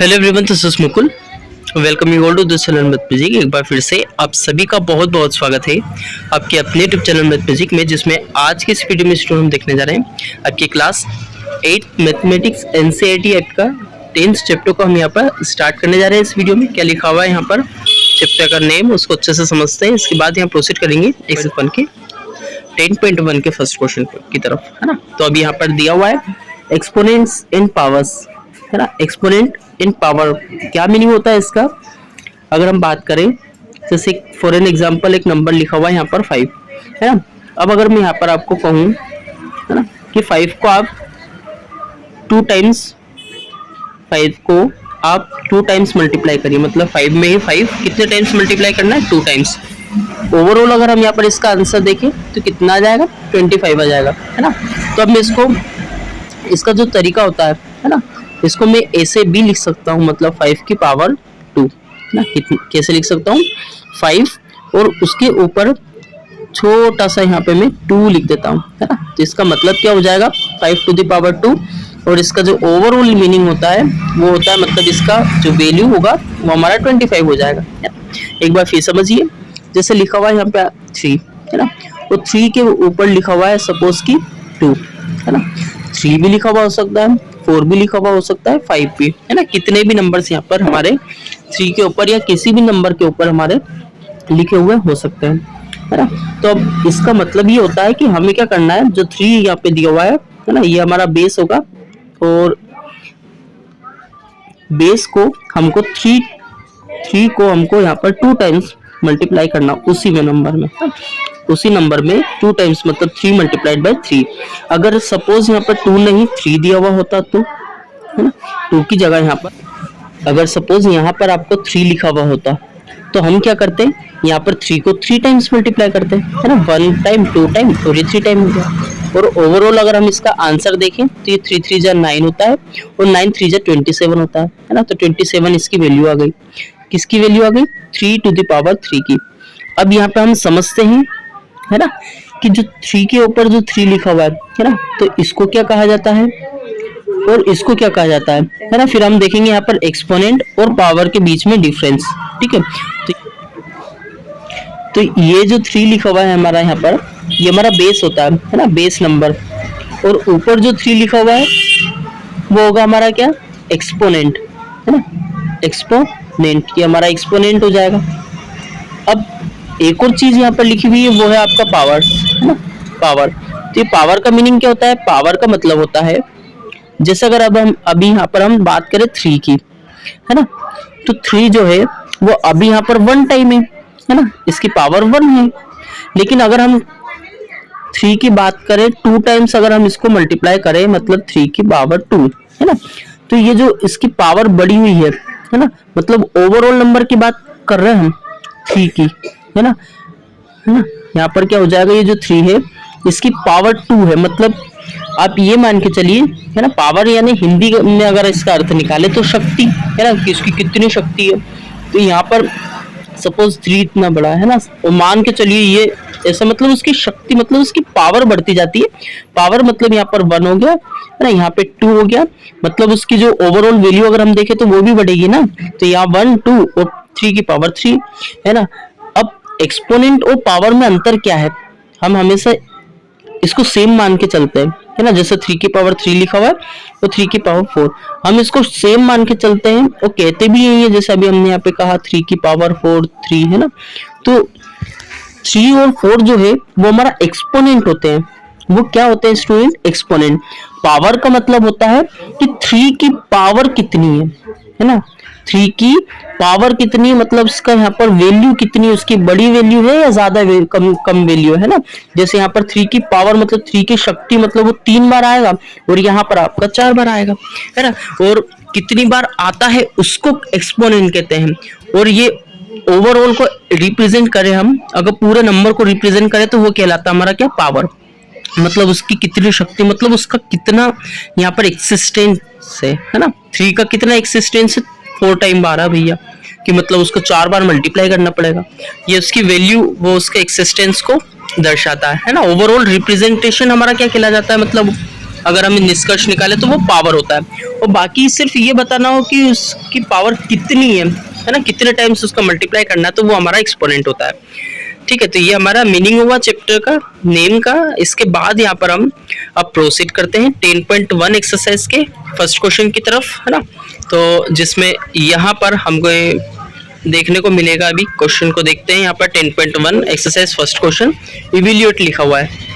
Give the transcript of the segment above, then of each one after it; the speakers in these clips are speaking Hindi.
Hello everyone, this is Mukul. Welcome you all to this channel mathematics. एक बार फिर से आप सभी का बहुत बहुत स्वागत है आपके अपने यूट्यूब चैनल मैथमेटिक्स में, जिसमें आज के इस वीडियो में स्टूडेंट हम देखने जा रहे हैं आपकी क्लास 8 मैथमेटिक्स एनसीईआरटी ऐप का 10th चैप्टर को हम यहाँ पर स्टार्ट करने जा रहे हैं। इस वीडियो में क्या लिखा हुआ है यहाँ पर चैप्टर का नेम, उसको अच्छे से समझते हैं। इसके बाद यहाँ प्रोसीड करेंगे एक्सरसाइज 1 के 10.1 के फर्स्ट क्वेश्चन की तरफ, है ना। तो अभी यहाँ पर दिया हुआ है एक्सपोनेंट्स इन पावर्स, है ना। एक्सपोनेंट इन पावर क्या मीनिंग होता है इसका, अगर हम बात करें जैसे फॉर एन एग्जांपल एक नंबर लिखा हुआ है यहाँ पर 5, है ना। अब अगर मैं यहाँ पर आपको कहूँ, है ना, कि 5 को आप 2 टाइम्स मल्टीप्लाई करिए, मतलब 5 में ही 5 कितने टाइम्स मल्टीप्लाई करना है, 2 टाइम्स। ओवरऑल अगर हम यहाँ पर इसका आंसर देखें तो कितना आ जाएगा, 25 आ जाएगा, है ना। तो अब मैं इसका जो तरीका होता है ना, इसको मैं ऐसे भी लिख सकता हूँ, मतलब 5 की पावर 2, ना। कैसे लिख सकता हूँ, 5 और उसके ऊपर छोटा सा यहाँ पे मैं 2 लिख देता हूँ, है ना। तो इसका मतलब क्या हो जाएगा, 5 to the power 2। और इसका जो ओवरऑल मीनिंग होता है वो होता है, मतलब इसका जो वैल्यू होगा वो हमारा 25 हो जाएगा। एक बार फिर समझिए, जैसे लिखा हुआ है यहाँ पे 3, है ना। तो 3 के ऊपर लिखा हुआ है सपोज की 2, है ना। 3 भी लिखा हुआ हो सकता है, 4 भी लिखा हुआ हो सकता है, 5 भी, है ना। कितने भी नंबर्स यहाँ पर हमारे 3 के ऊपर या किसी भी नंबर के ऊपर हमारे लिखे हुए हो सकते हैं, है ना। तो अब इसका मतलब ये होता है कि हमें क्या करना है, जो 3 यहाँ पे दिया हुआ है ना, ये हमारा बेस होगा और बेस को हमको 3 को हमको यहाँ पर 2 टाइम्स मल्टीप्लाई करना उसी में नंबर में, उसी नंबर में 2 टाइम्स, मतलब 3 मल्टीप्लाइड बाय 3। अगर सपोज यहाँ पर 2 नहीं 3 दिया हुआ होता तो, है ना, 2 की जगह यहाँ पर अगर सपोज यहाँ पर आपको 3 लिखा हुआ होता तो हम क्या करते हैं, यहाँ पर 3 को 3 टाइम्स मल्टीप्लाई करते हैं, है ना। 1 टाइम 2 टाइम और ये 3 टाइम हो गया। और ओवरऑल अगर हम इसका आंसर देखें तो ये 3 3 जा 9 होता है और 9 3 जा 27 होता है ना। तो 27 इसकी वैल्यू आ गई। किसकी वैल्यू आ गई, 3 to the power 3 की। अब यहाँ पे हम समझते हैं, है ना, कि जो 3 के ऊपर जो 3 लिखा हुआ है ना, तो इसको क्या कहा जाता है और इसको क्या कहा जाता है ना। फिर हम देखेंगे यहाँ पर एक्सपोनेंट और पावर के बीच में डिफरेंस, ठीक है। तो ये जो 3 लिखा हुआ है हमारा यहाँ पर, ये हमारा बेस होता है ना, बेस नंबर। और ऊपर जो 3 लिखा हुआ है वो होगा हमारा क्या, एक्सपोनेंट, है ना। एक्सपोनेंट, ये हमारा एक्सपोनेंट हो जाएगा। अब एक और चीज यहाँ पर लिखी हुई है वो है आपका पावर, है ना, पावर। तो ये पावर का मीनिंग क्या होता है, पावर का मतलब होता है, जैसे अगर अब हम अभी यहाँ पर हम बात करें 3 की, है ना, तो 3 जो है वो अभी यहाँ पर 1 टाइम है ना, इसकी पावर 1 है। लेकिन अगर हम 3 की बात करें 2 टाइम्स, अगर हम इसको मल्टीप्लाई करें, मतलब 3 की पावर 2, है ना, तो ये जो इसकी पावर बढ़ी हुई है ना, मतलब ओवरऑल नंबर की बात कर रहे हैं हम 3 की, है ना। यहाँ पर क्या हो जाएगा, ये जो 3 है इसकी पावर 2 है, मतलब आप ये मान के चलिए, है ना। पावर यानी हिंदी में अगर इसका अर्थ निकाले तो शक्ति, है ना, कि इसकी कितनी शक्ति है। तो यहाँ पर सपोज 3 इतना बड़ा है ना, और मान के चलिए ये ऐसा, मतलब उसकी शक्ति, मतलब उसकी पावर बढ़ती जाती है। पावर मतलब यहाँ पर 1 हो गया, है ना, यहाँ पे 2 हो गया, मतलब उसकी जो ओवरऑल वैल्यू अगर हम देखें तो वो भी बढ़ेगी ना। तो यहाँ 1 2 और 3 की पावर 3, है ना। अब एक्सपोनेंट और पावर में अंतर क्या है, हम हमेशा इसको सेम मान के चलते हैं, है ना। जैसे 3 की पावर 3 लिखा हुआ है और 3 की पावर 4, हम इसको सेम मान के चलते हैं और कहते भी यही है, जैसे अभी हमने यहाँ पे कहा 3 की पावर 4 3, है ना। तो 3 और 4 जो है वो हमारा एक्सपोनेंट होते हैं। वो क्या होते हैं स्टूडेंट, एक्सपोनेंट। पावर का मतलब होता है कि 3 की पावर कितनी है ना, 3 की पावर कितनी है, मतलब इसका यहाँ पर वैल्यू कितनी है, उसकी बड़ी वैल्यू है या ज्यादा कम वैल्यू है ना। जैसे यहाँ पर 3 की पावर मतलब 3 की शक्ति, मतलब वो 3 बार आएगा और यहाँ पर आपका 4 बार आएगा, है ना। और कितनी बार आता है उसको एक्सपोनेंट कहते हैं। और ये ओवरऑल को रिप्रेजेंट करें हम, अगर पूरे नंबर को रिप्रेजेंट करें तो वो कहलाता है हमारा क्या, पावर। मतलब उसकी कितनी शक्ति, मतलब उसका कितना यहाँ पर एक्सिस्टेंस है ना। 3 का कितना एक्सिस्टेंस है, 4 टाइम 12 भैया, कि मतलब उसको 4 बार मल्टीप्लाई करना पड़ेगा। ये उसकी वैल्यू, वो उसके एक्सिस्टेंस को दर्शाता है ना। ओवरऑल रिप्रेजेंटेशन हमारा क्या कहला जाता है, मतलब अगर हम निष्कर्ष निकाले तो वो पावर होता है, और बाकी सिर्फ ये बताना हो कि उसकी पावर कितनी है ना, कितने टाइम्स उसका मल्टीप्लाई करना है, तो वो हमारा एक्सपोनेंट होता है। ठीक है, तो ये हमारा मीनिंग हुआ चैप्टर का, नेम का। इसके बाद यहाँ पर हम अब प्रोसीड करते हैं 10.1 एक्सरसाइज के फर्स्ट क्वेश्चन की तरफ, है ना। तो जिसमें यहाँ पर हमको देखने को मिलेगा, अभी क्वेश्चन को देखते हैं। यहाँ पर 10.1 एक्सरसाइज फर्स्ट क्वेश्चन इवैल्यूएट लिखा हुआ है।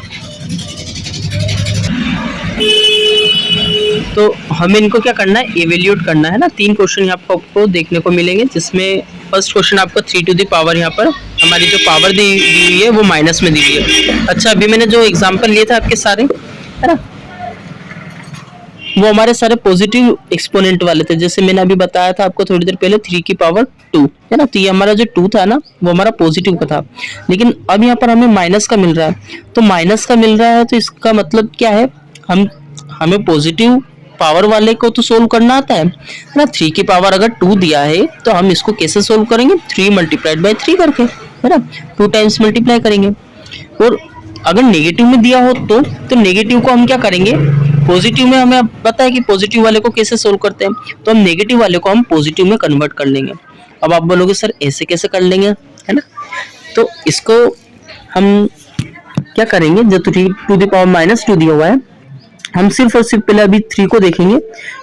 तो हमें इनको क्या करना है, इवैल्यूएट करना है ना। 3 क्वेश्चन यहाँ पर आपको देखने को मिलेंगे, जिसमें फर्स्ट क्वेश्चन आपको 3 टू द पावर, यहाँ पर हमारी जो पावर दी हुई है वो माइनस में दी हुई है। अच्छा, अभी मैंने जो एग्जांपल लिए थे आपके सारे, है ना, वो हमारे सारे पॉजिटिव एक्सपोनेंट वाले थे। जैसे मैंने अभी बताया था आपको थोड़ी देर पहले 3 की पावर 2, है ना। तो ये हमारा जो 2 था ना, वो हमारा पॉजिटिव का था, लेकिन अब यहाँ पर हमें माइनस का मिल रहा है। तो माइनस का मिल रहा है तो इसका मतलब क्या है, हमें पॉजिटिव पावर वाले को तो सोल्व करना आता है ना। 3 की पावर अगर 2 दिया है तो हम इसको कैसे सोल्व करेंगे, 3 मल्टीप्लाइड बाई 3 करके, है ना, 2 टाइम्स मल्टीप्लाई करेंगे। और अगर नेगेटिव में दिया हो तो नेगेटिव को हम क्या करेंगे, पॉजिटिव में हमें पता है कि पॉजिटिव वाले को कैसे सोल्व करते हैं, तो हम नेगेटिव वाले को हम पॉजिटिव में कन्वर्ट कर लेंगे। अब आप बोलोगे सर ऐसे कैसे कर लेंगे, है ना। तो इसको हम क्या करेंगे, जो 3 टू द पावर माइनस 2 दिया हुआ है, हम सिर्फ और सिर्फ पहले अभी 3 को देखेंगे।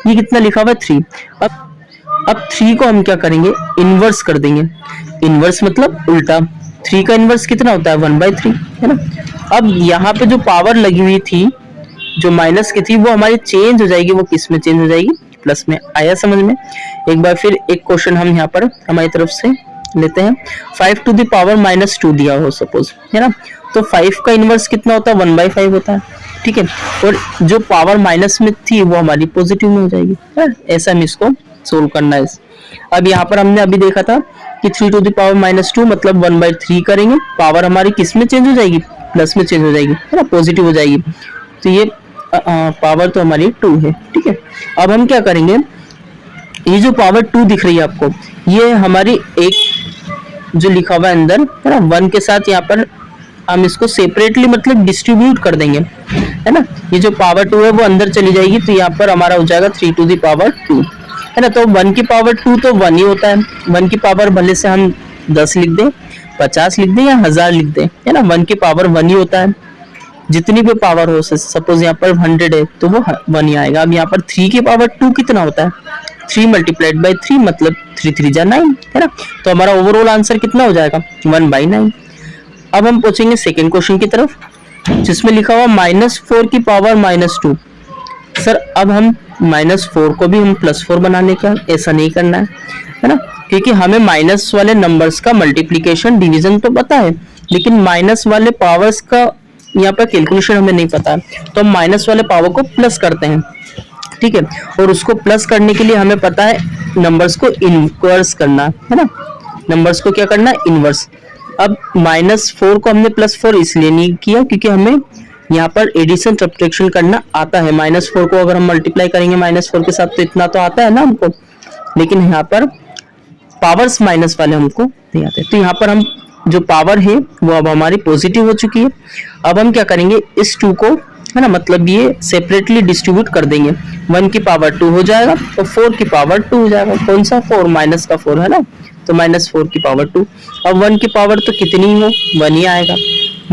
ये कितना लिखा हुआ है 3। अब 3 को हम क्या करेंगे, इनवर्स कर देंगे। इनवर्स मतलब उल्टा। 3 का इनवर्स कितना होता है, 1/3, है ना। अब यहाँ पे जो पावर लगी हुई थी, जो माइनस की थी, वो हमारी चेंज हो जाएगी। वो किस में चेंज हो जाएगी, प्लस में। आया समझ में। एक बार फिर एक क्वेश्चन हम यहाँ पर हमारी तरफ से लेते हैं। 5 टू द पावर माइनस 2 दिया हो सपोज, है ना। तो 5 का इनवर्स कितना होता है, 1/5 होता है। ठीक है, और जो पावर माइनस में थी वो हमारी पॉजिटिव में हो जाएगी, है? ऐसा हम इसको सोल्व करना है। अब यहाँ पर हमने अभी देखा था कि 3 टू द पावर माइनस 2 मतलब 1/3 करेंगे, पावर हमारी किस में चेंज हो जाएगी, प्लस में चेंज हो जाएगी, है ना, पॉजिटिव हो जाएगी। तो ये पावर तो हमारी 2 है। ठीक है, अब हम क्या करेंगे, ये जो पावर 2 दिख रही है आपको, ये हमारी एक जो लिखा हुआ है अंदर, है ना, 1 के साथ यहाँ पर हम इसको सेपरेटली मतलब डिस्ट्रीब्यूट कर देंगे, है ना। ये जो पावर 2 है वो अंदर चली जाएगी, तो यहाँ पर हमारा हो जाएगा 3 टू द पावर 2, है ना। तो 1 की पावर 2 तो 1 ही होता है। 1 की पावर भले से हम 10 लिख दें, 50 लिख दें या 1000 लिख दें, है ना, 1 की पावर 1 ही होता है। जितनी भी पावर हो, सपोज यहाँ पर 100 है तो वो 1 ही आएगा। अब यहाँ पर 3 की पावर 2 कितना होता है, 3 मल्टीप्लाइड बाई 3 मतलब 3 3 जा 9, है ना। तो हमारा ओवरऑल आंसर कितना हो जाएगा, 1/9। अब हम पहुंचेंगे सेकेंड क्वेश्चन की तरफ, जिसमें लिखा हुआ -4 की पावर -2। सर अब हम -4 को भी हम +4 बनाने का, ऐसा नहीं करना है ना, क्योंकि हमें माइनस वाले नंबर्स का मल्टीप्लिकेशन डिवीजन तो पता है, लेकिन माइनस वाले पावर्स का यहाँ पर कैलकुलेशन हमें नहीं पता, तो हम माइनस वाले पावर को प्लस करते हैं। ठीक है, और उसको प्लस करने के लिए हमें पता है नंबर्स को इनवर्स करना, है ना, नंबर्स को क्या करना है, इनवर्स। अब -4 को हमने +4 इसलिए नहीं किया क्योंकि हमें यहाँ पर एडिशन सब्ट्रैक्शन करना आता है। -4 को अगर हम मल्टीप्लाई करेंगे -4 के साथ तो इतना तो आता है ना हमको, लेकिन यहाँ पर पावर्स माइनस वाले हमको नहीं आते। तो यहाँ पर हम जो पावर है वो अब हमारी पॉजिटिव हो चुकी है। अब हम क्या करेंगे, इस 2 को, है ना, मतलब ये सेपरेटली डिस्ट्रीब्यूट कर देंगे। 1 की पावर 2 हो जाएगा और 4 की पावर 2 हो जाएगा। कौन सा 4, माइनस का 4, है ना, तो -4 की पावर 2। अब 1 की पावर तो कितनी हो, 1 ही आएगा।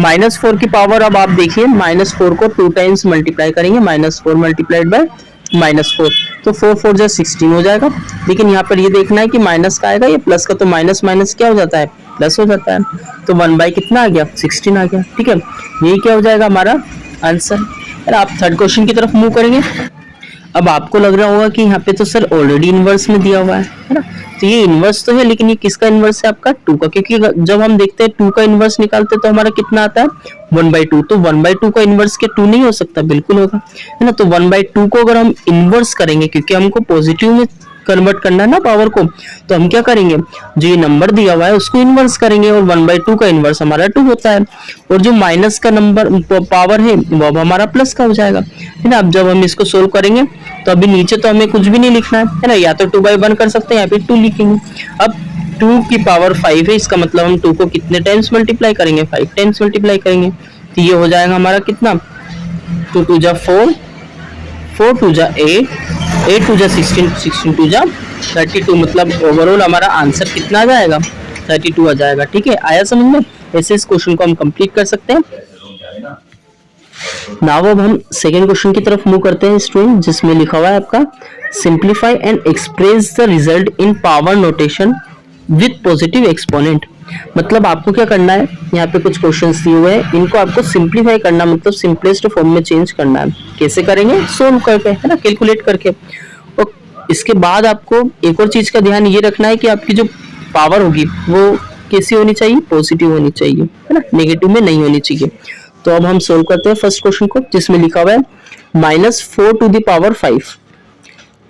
-4 की पावर, अब आप देखिए -4 को 2 टाइम्स मल्टीप्लाई करेंगे, -4 मल्टीप्लाइड बाय -4, तो 4 4 जा 16 हो जाएगा। लेकिन यहाँ पर ये देखना है कि माइनस का आएगा या प्लस का, तो माइनस माइनस क्या हो जाता है, प्लस हो जाता है। तो 1 कितना आ गया, 16 आ गया। ठीक है, यही क्या हो जाएगा हमारा आंसर। आप थर्ड क्वेश्चन की तरफ मूव करेंगे। अब आपको लग रहा होगा कि यहाँ पे तो सर ऑलरेडी इनवर्स में दिया हुआ है ना, तो ये इनवर्स तो है, लेकिन ये किसका इनवर्स है, आपका 2 का, क्योंकि जब हम देखते हैं 2 का इनवर्स निकालते हैं तो हमारा कितना आता है, 1/2। तो 1/2 का इनवर्स के 2 नहीं हो सकता, बिल्कुल होगा, है ना। तो 1/2 को अगर हम इनवर्स करेंगे, क्योंकि हमको पॉजिटिव में कन्वर्ट करना है ना पावर को, तो हम क्या करेंगे, जो ये नंबर दिया हुआ है उसको इनवर्स करेंगे, और 1/2 का इनवर्स हमारा 2 होता है, और जो माइनस का नंबर पावर है वो अब हमारा प्लस का हो जाएगा, है ना। अब जब हम इसको सोल्व करेंगे तो अभी नीचे तो हमें कुछ भी नहीं लिखना है ना, या तो 2/1 कर सकते हैं या फिर 2 लिखेंगे। अब 2 की पावर 5 है, इसका मतलब हम 2 को कितने टाइम्स मल्टीप्लाई करेंगे, 5 टाइम्स मल्टीप्लाई करेंगे। तो ये हो जाएगा हमारा कितना, 2 2 जा 4, 4 टू जा 8, 8 टू जा 16, 16 टू जा 32, मतलब ओवरऑल हमारा आंसर कितना आ जाएगा, 32 आ जाएगा। ठीक है, आया समझ में? ऐसे इस क्वेश्चन को हम कंप्लीट कर सकते हैं। नाउ अब हम सेकेंड क्वेश्चन की तरफ मूव करते हैं स्टूडेंट, जिसमें लिखा हुआ है आपका simplify and express the result in power notation with positive exponent. मतलब आपको क्या करना है, यहाँ पे कुछ क्वेश्चंस दिए हुए हैं, इनको आपको सिंप्लीफाई करना, मतलब सिंपलेस्ट फॉर्म में चेंज करना है। कैसे करेंगे? सोल्व करके, है ना, कैलकुलेट करके। और इसके बाद आपको एक और चीज का ध्यान ये रखना है कि आपकी जो पावर होगी वो कैसी होनी चाहिए, पॉजिटिव होनी चाहिए, है ना, नेगेटिव में नहीं होनी चाहिए। तो अब हम सोल्व करते हैं फर्स्ट क्वेश्चन को, जिसमें लिखा हुआ है -4 to the power 5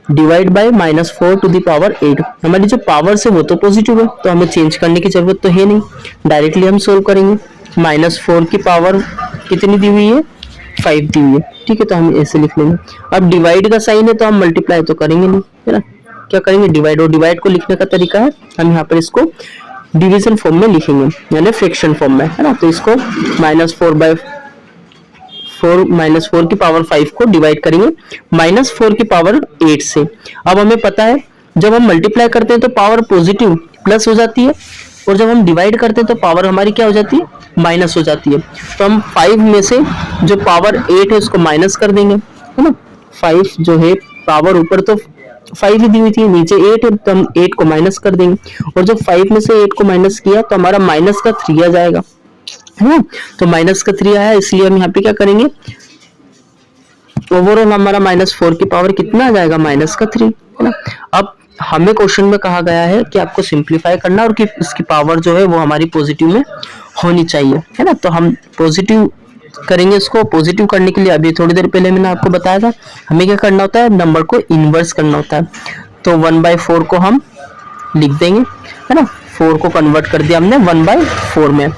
divide by -4 to the power 8। हमारी जो पावर है वो तो पॉजिटिव है, तो हमें चेंज करने की जरूरत तो है नहीं, डायरेक्टली हम सोल्व करेंगे। -4 की पावर कितनी दी हुई है, 5 दी हुई है। ठीक है, तो हम ऐसे लिख लेंगे। अब डिवाइड का साइन है तो हम मल्टीप्लाई तो करेंगे नहीं, है ना, क्या करेंगे, डिवाइड। और डिवाइड को लिखने का तरीका है, हम यहाँ पर इसको डिवीजन फॉर्म में लिखेंगे, यानी फ्रैक्शन फॉर्म में, है ना। तो इसको -4 की पावर 5 को डिवाइड करेंगे -4 की पावर 8 से। अब हमें पता है जब हम मल्टीप्लाई करते हैं तो पावर पॉजिटिव प्लस हो जाती है, और जब हम डिवाइड करते हैं तो पावर हमारी क्या हो जाती है, माइनस हो जाती है। तो हम 5 में से जो पावर 8 है उसको माइनस कर देंगे, है ना। 5 जो है पावर ऊपर तो 5 ही दी हुई थी, नीचे 8 है, तो हम 8 को माइनस कर देंगे, और जब 5 में से 8 को माइनस किया तो हमारा माइनस का 3 आ जाएगा, है ना। तो माइनस का 3 आया, इसलिए हम यहाँ पे क्या करेंगे, ओवरऑल हमारा -4 की पावर कितना आ जाएगा, -3, है ना। अब हमें क्वेश्चन में कहा गया है कि आपको सिंप्लीफाई करना और कि इसकी पावर जो है वो हमारी पॉजिटिव में होनी चाहिए, है ना। तो हम पॉजिटिव करेंगे, इसको पॉजिटिव करने के लिए अभी थोड़ी देर पहले मैंने आपको बताया था हमें क्या करना होता है, नंबर को इनवर्स करना होता है। तो 1/4 को हम लिख देंगे, है ना, 4 को कन्वर्ट कर दिया हमने 1/4 में।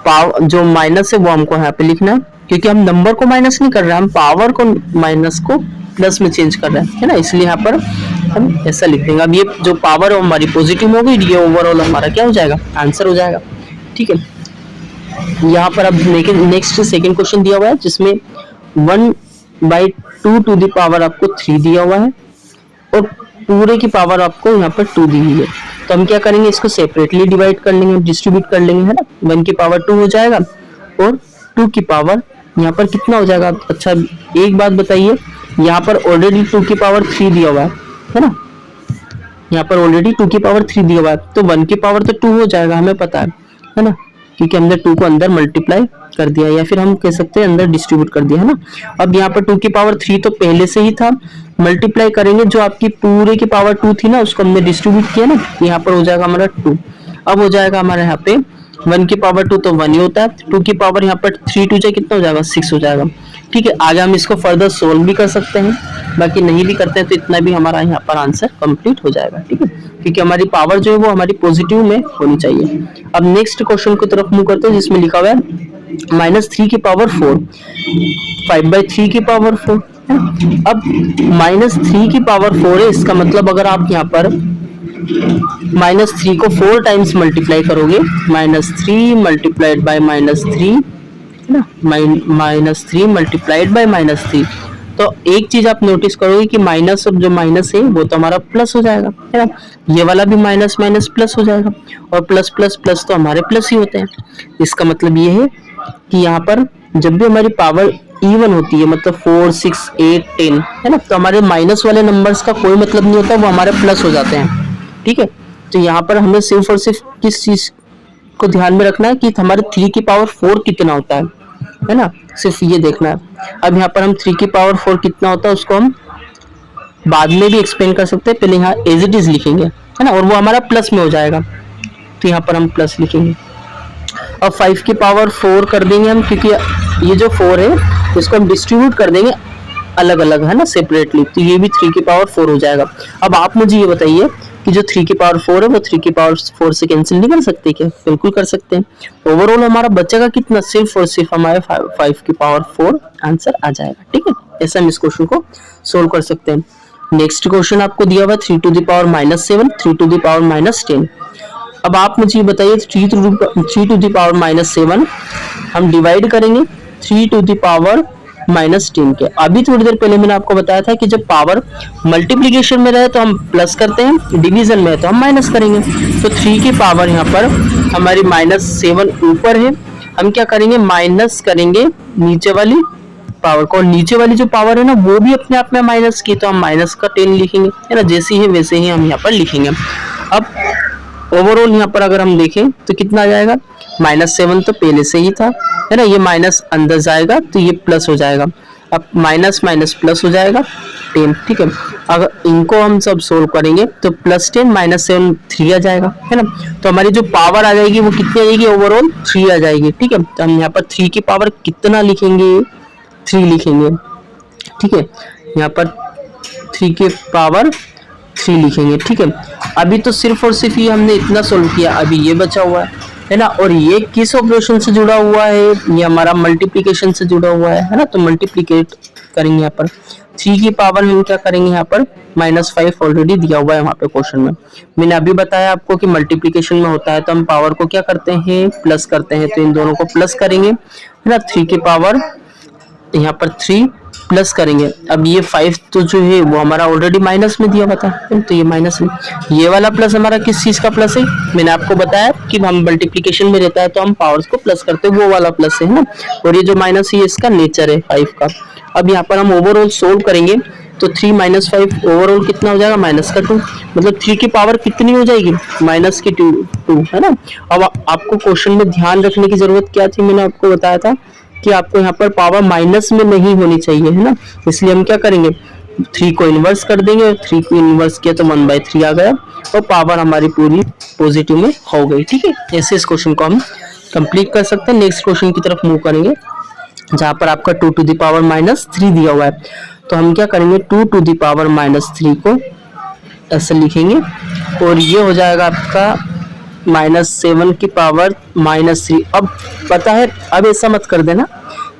पावर जो माइनस है वो हमको यहाँ पे लिखना है, क्योंकि हम नंबर को माइनस नहीं कर रहे हैं, हम पावर को माइनस को प्लस में चेंज कर रहे हैं, है ना, इसलिए यहाँ पर हम ऐसा लिख देंगे। अब ये जो पावर है हमारी पॉजिटिव हो गई, ये ओवरऑल हमारा क्या हो जाएगा, आंसर हो जाएगा। ठीक है, यहाँ पर अब नेक्स्ट सेकंड क्वेश्चन दिया हुआ है, जिसमें 1/2 टू द पावर आपको 3 दिया हुआ है, और पूरे की पावर आपको यहाँ पर 2 दी हुई है। तो हम क्या करेंगे, इसको सेपरेटली डिवाइड कर लेंगे, डिस्ट्रीब्यूट कर लेंगे, है ना। 1 की पावर 2 हो जाएगा, और 2 की पावर यहाँ पर कितना हो जाएगा। अच्छा एक बात बताइए, यहाँ पर ऑलरेडी 2 की पावर 3 दिया हुआ है ना, यहाँ पर ऑलरेडी 2 की पावर 3 दिया हुआ है, तो 1 की पावर तो 2 हो जाएगा, हमें पता है ना, क्योंकि हमने 2 को अंदर मल्टीप्लाई कर दिया, या फिर हम कह सकते हैं अंदर डिस्ट्रीब्यूट कर दिया, है ना। अब यहाँ पर 2 की पावर 3 तो पहले से ही था, मल्टीप्लाई करेंगे, जो आपकी पूरे की पावर 2 थी ना उसको हमने डिस्ट्रीब्यूट किया ना, यहाँ पर हो जाएगा हमारा 2। अब हो जाएगा हमारा यहाँ पे 1 की पावर 2 तो 1 ही होता है, 2 की पावर यहाँ पर 3 2 कितना हो जाएगा, 6 हो जाएगा। ठीक है, आगे हम इसको फर्दर सोल्व भी कर सकते हैं, बाकी नहीं भी करते हैं तो इतना भी हमारा यहाँ पर आंसर कंप्लीट हो जाएगा। ठीक है, क्योंकि हमारी पावर जो है वो हमारी पॉजिटिव में होनी चाहिए। अब नेक्स्ट क्वेश्चन की तरफ मूव करते हैं, जिसमें लिखा हुआ है -3 की पावर 4 5/3 की पावर 4। अब -3 की पावर 4 है, इसका मतलब अगर आप यहाँ पर -3 को 4 टाइम्स मल्टीप्लाई करोगे, -3 मल्टीप्लाइड बाय -3, है ना, -3 मल्टीप्लाइड बाय -3, तो एक चीज आप नोटिस करोगे कि माइनस और जो माइनस है वो तो हमारा प्लस हो जाएगा, है ना। ये वाला भी माइनस माइनस प्लस हो जाएगा, और प्लस प्लस प्लस तो हमारे प्लस ही होते हैं। इसका मतलब ये है कि यहाँ पर जब भी हमारी पावर इवन होती है, मतलब 4 6 8 10, है ना, तो हमारे माइनस वाले नंबर्स का कोई मतलब नहीं होता, वो हमारे प्लस हो जाते हैं। ठीक है, तो यहाँ पर हमें सिर्फ और सिर्फ किस चीज को ध्यान में रखना है कि हमारे 3 की पावर 4 कितना होता है ना, सिर्फ ये देखना है। अब यहाँ पर हम 3 की पावर 4 कितना होता है उसको हम बाद में भी एक्सप्लेन कर सकते हैं, पहले यहाँ एज इट इज लिखेंगे, है ना, और वो हमारा प्लस में हो जाएगा, तो यहाँ पर हम प्लस लिखेंगे। अब 5 की पावर 4 कर देंगे हम, क्योंकि ये जो 4 है इसको हम डिस्ट्रीब्यूट कर देंगे अलग अलग, है ना, सेपरेटली, तो ये भी 3 की पावर 4 हो जाएगा। अब आप मुझे ये बताइए कि जो 3 की पावर 4 है वो 3 की पावर 4 से कैंसिल नहीं कर सकते क्या? बिल्कुल कर सकते हैं। ओवरऑल हमारा बचेगा कितना, सिर्फ और सिर्फ हमारे 5 की पावर 4 आंसर आ जाएगा। ठीक है, ऐसा हम इस क्वेश्चन को सोल्व कर सकते हैं। नेक्स्ट क्वेश्चन आपको दिया हुआ 3 to the power -7 3 to the power -10। अब आप मुझे बताइए 3 टू द पावर -7 हम डिवाइड करेंगे 3 टू द पावर -10 के। अभी थोड़ी देर पहले मैंने आपको बताया था कि जब पावर मल्टीप्लीकेशन में रहे तो हम प्लस करते हैं, डिवीजन में है तो हम माइनस करेंगे। तो 3 की पावर यहाँ पर हमारी -7 ऊपर है, हम क्या करेंगे माइनस करेंगे नीचे वाली पावर को, और नीचे वाली जो पावर है ना वो भी अपने आप में माइनस की, तो हम माइनस का 10 लिखेंगे, है ना, जैसे ही वैसे ही हम यहाँ पर लिखेंगे। अब ओवरऑल यहाँ पर अगर हम देखें तो कितना आ जाएगा, -7 तो पहले से ही था, है ना, ये माइनस अंदर जाएगा तो ये प्लस हो जाएगा, अब माइनस माइनस प्लस हो जाएगा 10, ठीक है। अगर इनको हम सब सोल्व करेंगे तो +10 -7 3 आ जाएगा, है ना। तो हमारी जो पावर आ जाएगी वो कितनी आ जाएगी, ओवरऑल 3 आ जाएगी, ठीक है। तो हम यहाँ पर 3 की पावर कितना लिखेंगे, 3 लिखेंगे, ठीक है। यहाँ पर 3 की पावर 3 लिखेंगे, ठीक है। अभी तो सिर्फ और सिर्फ ये हमने इतना सोल्व किया, अभी ये बचा हुआ है ना, और ये किस ऑपरेशन से जुड़ा हुआ है, ये हमारा मल्टीप्लिकेशन से जुड़ा हुआ है ना। तो मल्टीप्लिकेट करेंगे यहाँ पर 3 की पावर हम क्या करेंगे, यहाँ पर -5 ऑलरेडी दिया हुआ है वहाँ पे क्वेश्चन में। मैंने अभी बताया आपको कि मल्टीप्लिकेशन में होता है तो हम पावर को क्या करते हैं, प्लस करते हैं, तो इन दोनों को प्लस करेंगे, है ना। 3 की पावर यहाँ पर 3 प्लस करेंगे, अब ये 5 तो जो है वो हमारा ऑलरेडी माइनस में दिया हुआ था, तो ये माइनस में, ये वाला प्लस हमारा किस चीज का प्लस है, मैंने आपको बताया कि हम मल्टीप्लिकेशन में रहता है तो हम पावर्स को प्लस करते हैं, वो वाला प्लस है ना, और ये जो माइनस है इसका नेचर है 5 का। अब यहाँ पर हम ओवरऑल सोल्व करेंगे तो 3 - 5 ओवरऑल कितना हो जाएगा, -2, मतलब 3 की पावर कितनी हो जाएगी, -2, है ना। अब आपको क्वेश्चन में ध्यान रखने की जरूरत क्या थी, मैंने आपको बताया था कि आपको यहाँ पर पावर माइनस में नहीं होनी चाहिए, है ना, इसलिए हम क्या करेंगे 3 को इन्वर्स कर देंगे, और 3 को इन्वर्स किया तो 1/3 आ गया, और पावर हमारी पूरी पॉजिटिव में हो गई, ठीक है। ऐसे इस क्वेश्चन को हम कंप्लीट कर सकते हैं। नेक्स्ट क्वेश्चन की तरफ मूव करेंगे जहाँ पर आपका 2 टू द पावर -3 दिया हुआ है, तो हम क्या करेंगे 2 टू द पावर -3 को ऐसे लिखेंगे, और ये हो जाएगा आपका -7 की पावर -3। अब पता है, अब ऐसा मत कर देना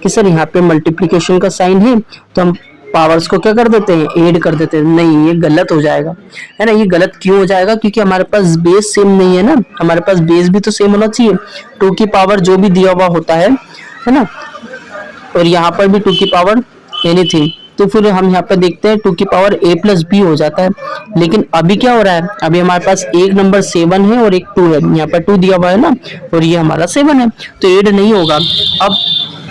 कि सर यहाँ पे मल्टीप्लिकेशन का साइन है तो हम पावर्स को क्या कर देते हैं, ऐड कर देते हैं, नहीं, ये गलत हो जाएगा, है ना। ये गलत क्यों हो जाएगा, क्योंकि हमारे पास बेस सेम नहीं है ना, हमारे पास बेस भी तो सेम होना चाहिए। 2 की पावर जो भी दिया हुआ होता है ना, और यहाँ पर भी 2 की पावर एनीथिंग, तो फिर हम यहाँ पर देखते हैं 2 की पावर a+b हो जाता है। लेकिन अभी क्या हो रहा है, अभी हमारे पास एक नंबर 7 है और एक 2 है, यहाँ पर 2 दिया हुआ है ना, और ये हमारा 7 है, तो ऐड नहीं होगा। अब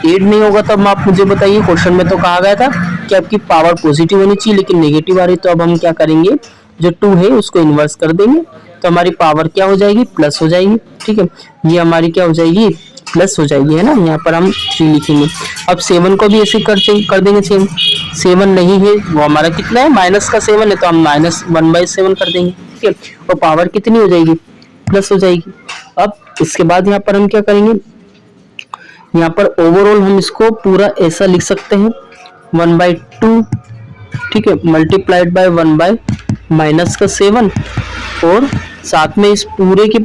ऐड नहीं होगा तब आप मुझे बताइए, क्वेश्चन में तो कहा गया था कि आपकी पावर पॉजिटिव होनी चाहिए लेकिन नेगेटिव आ रही, तो अब हम क्या करेंगे, जो 2 है उसको इन्वर्स कर देंगे, तो हमारी पावर क्या हो जाएगी, प्लस हो जाएगी, ठीक है। ये हमारी क्या हो जाएगी, प्लस हो जाएगी, है ना। यहाँ पर हम 3 लिखेंगे। अब 7 को भी ऐसे कर देंगे, 7 नहीं है, वो हमारा कितना है, माइनस का 7 है, तो हम -1/7 कर देंगे, ठीक है, और पावर कितनी हो जाएगी, प्लस हो जाएगी। अब इसके बाद यहाँ पर हम क्या करेंगे, यहाँ पर ओवरऑल हम इसको पूरा ऐसा लिख सकते हैं 1/2, ठीक है, मल्टीप्लाइड बाय 1/-7, और साथ में इस पूरे की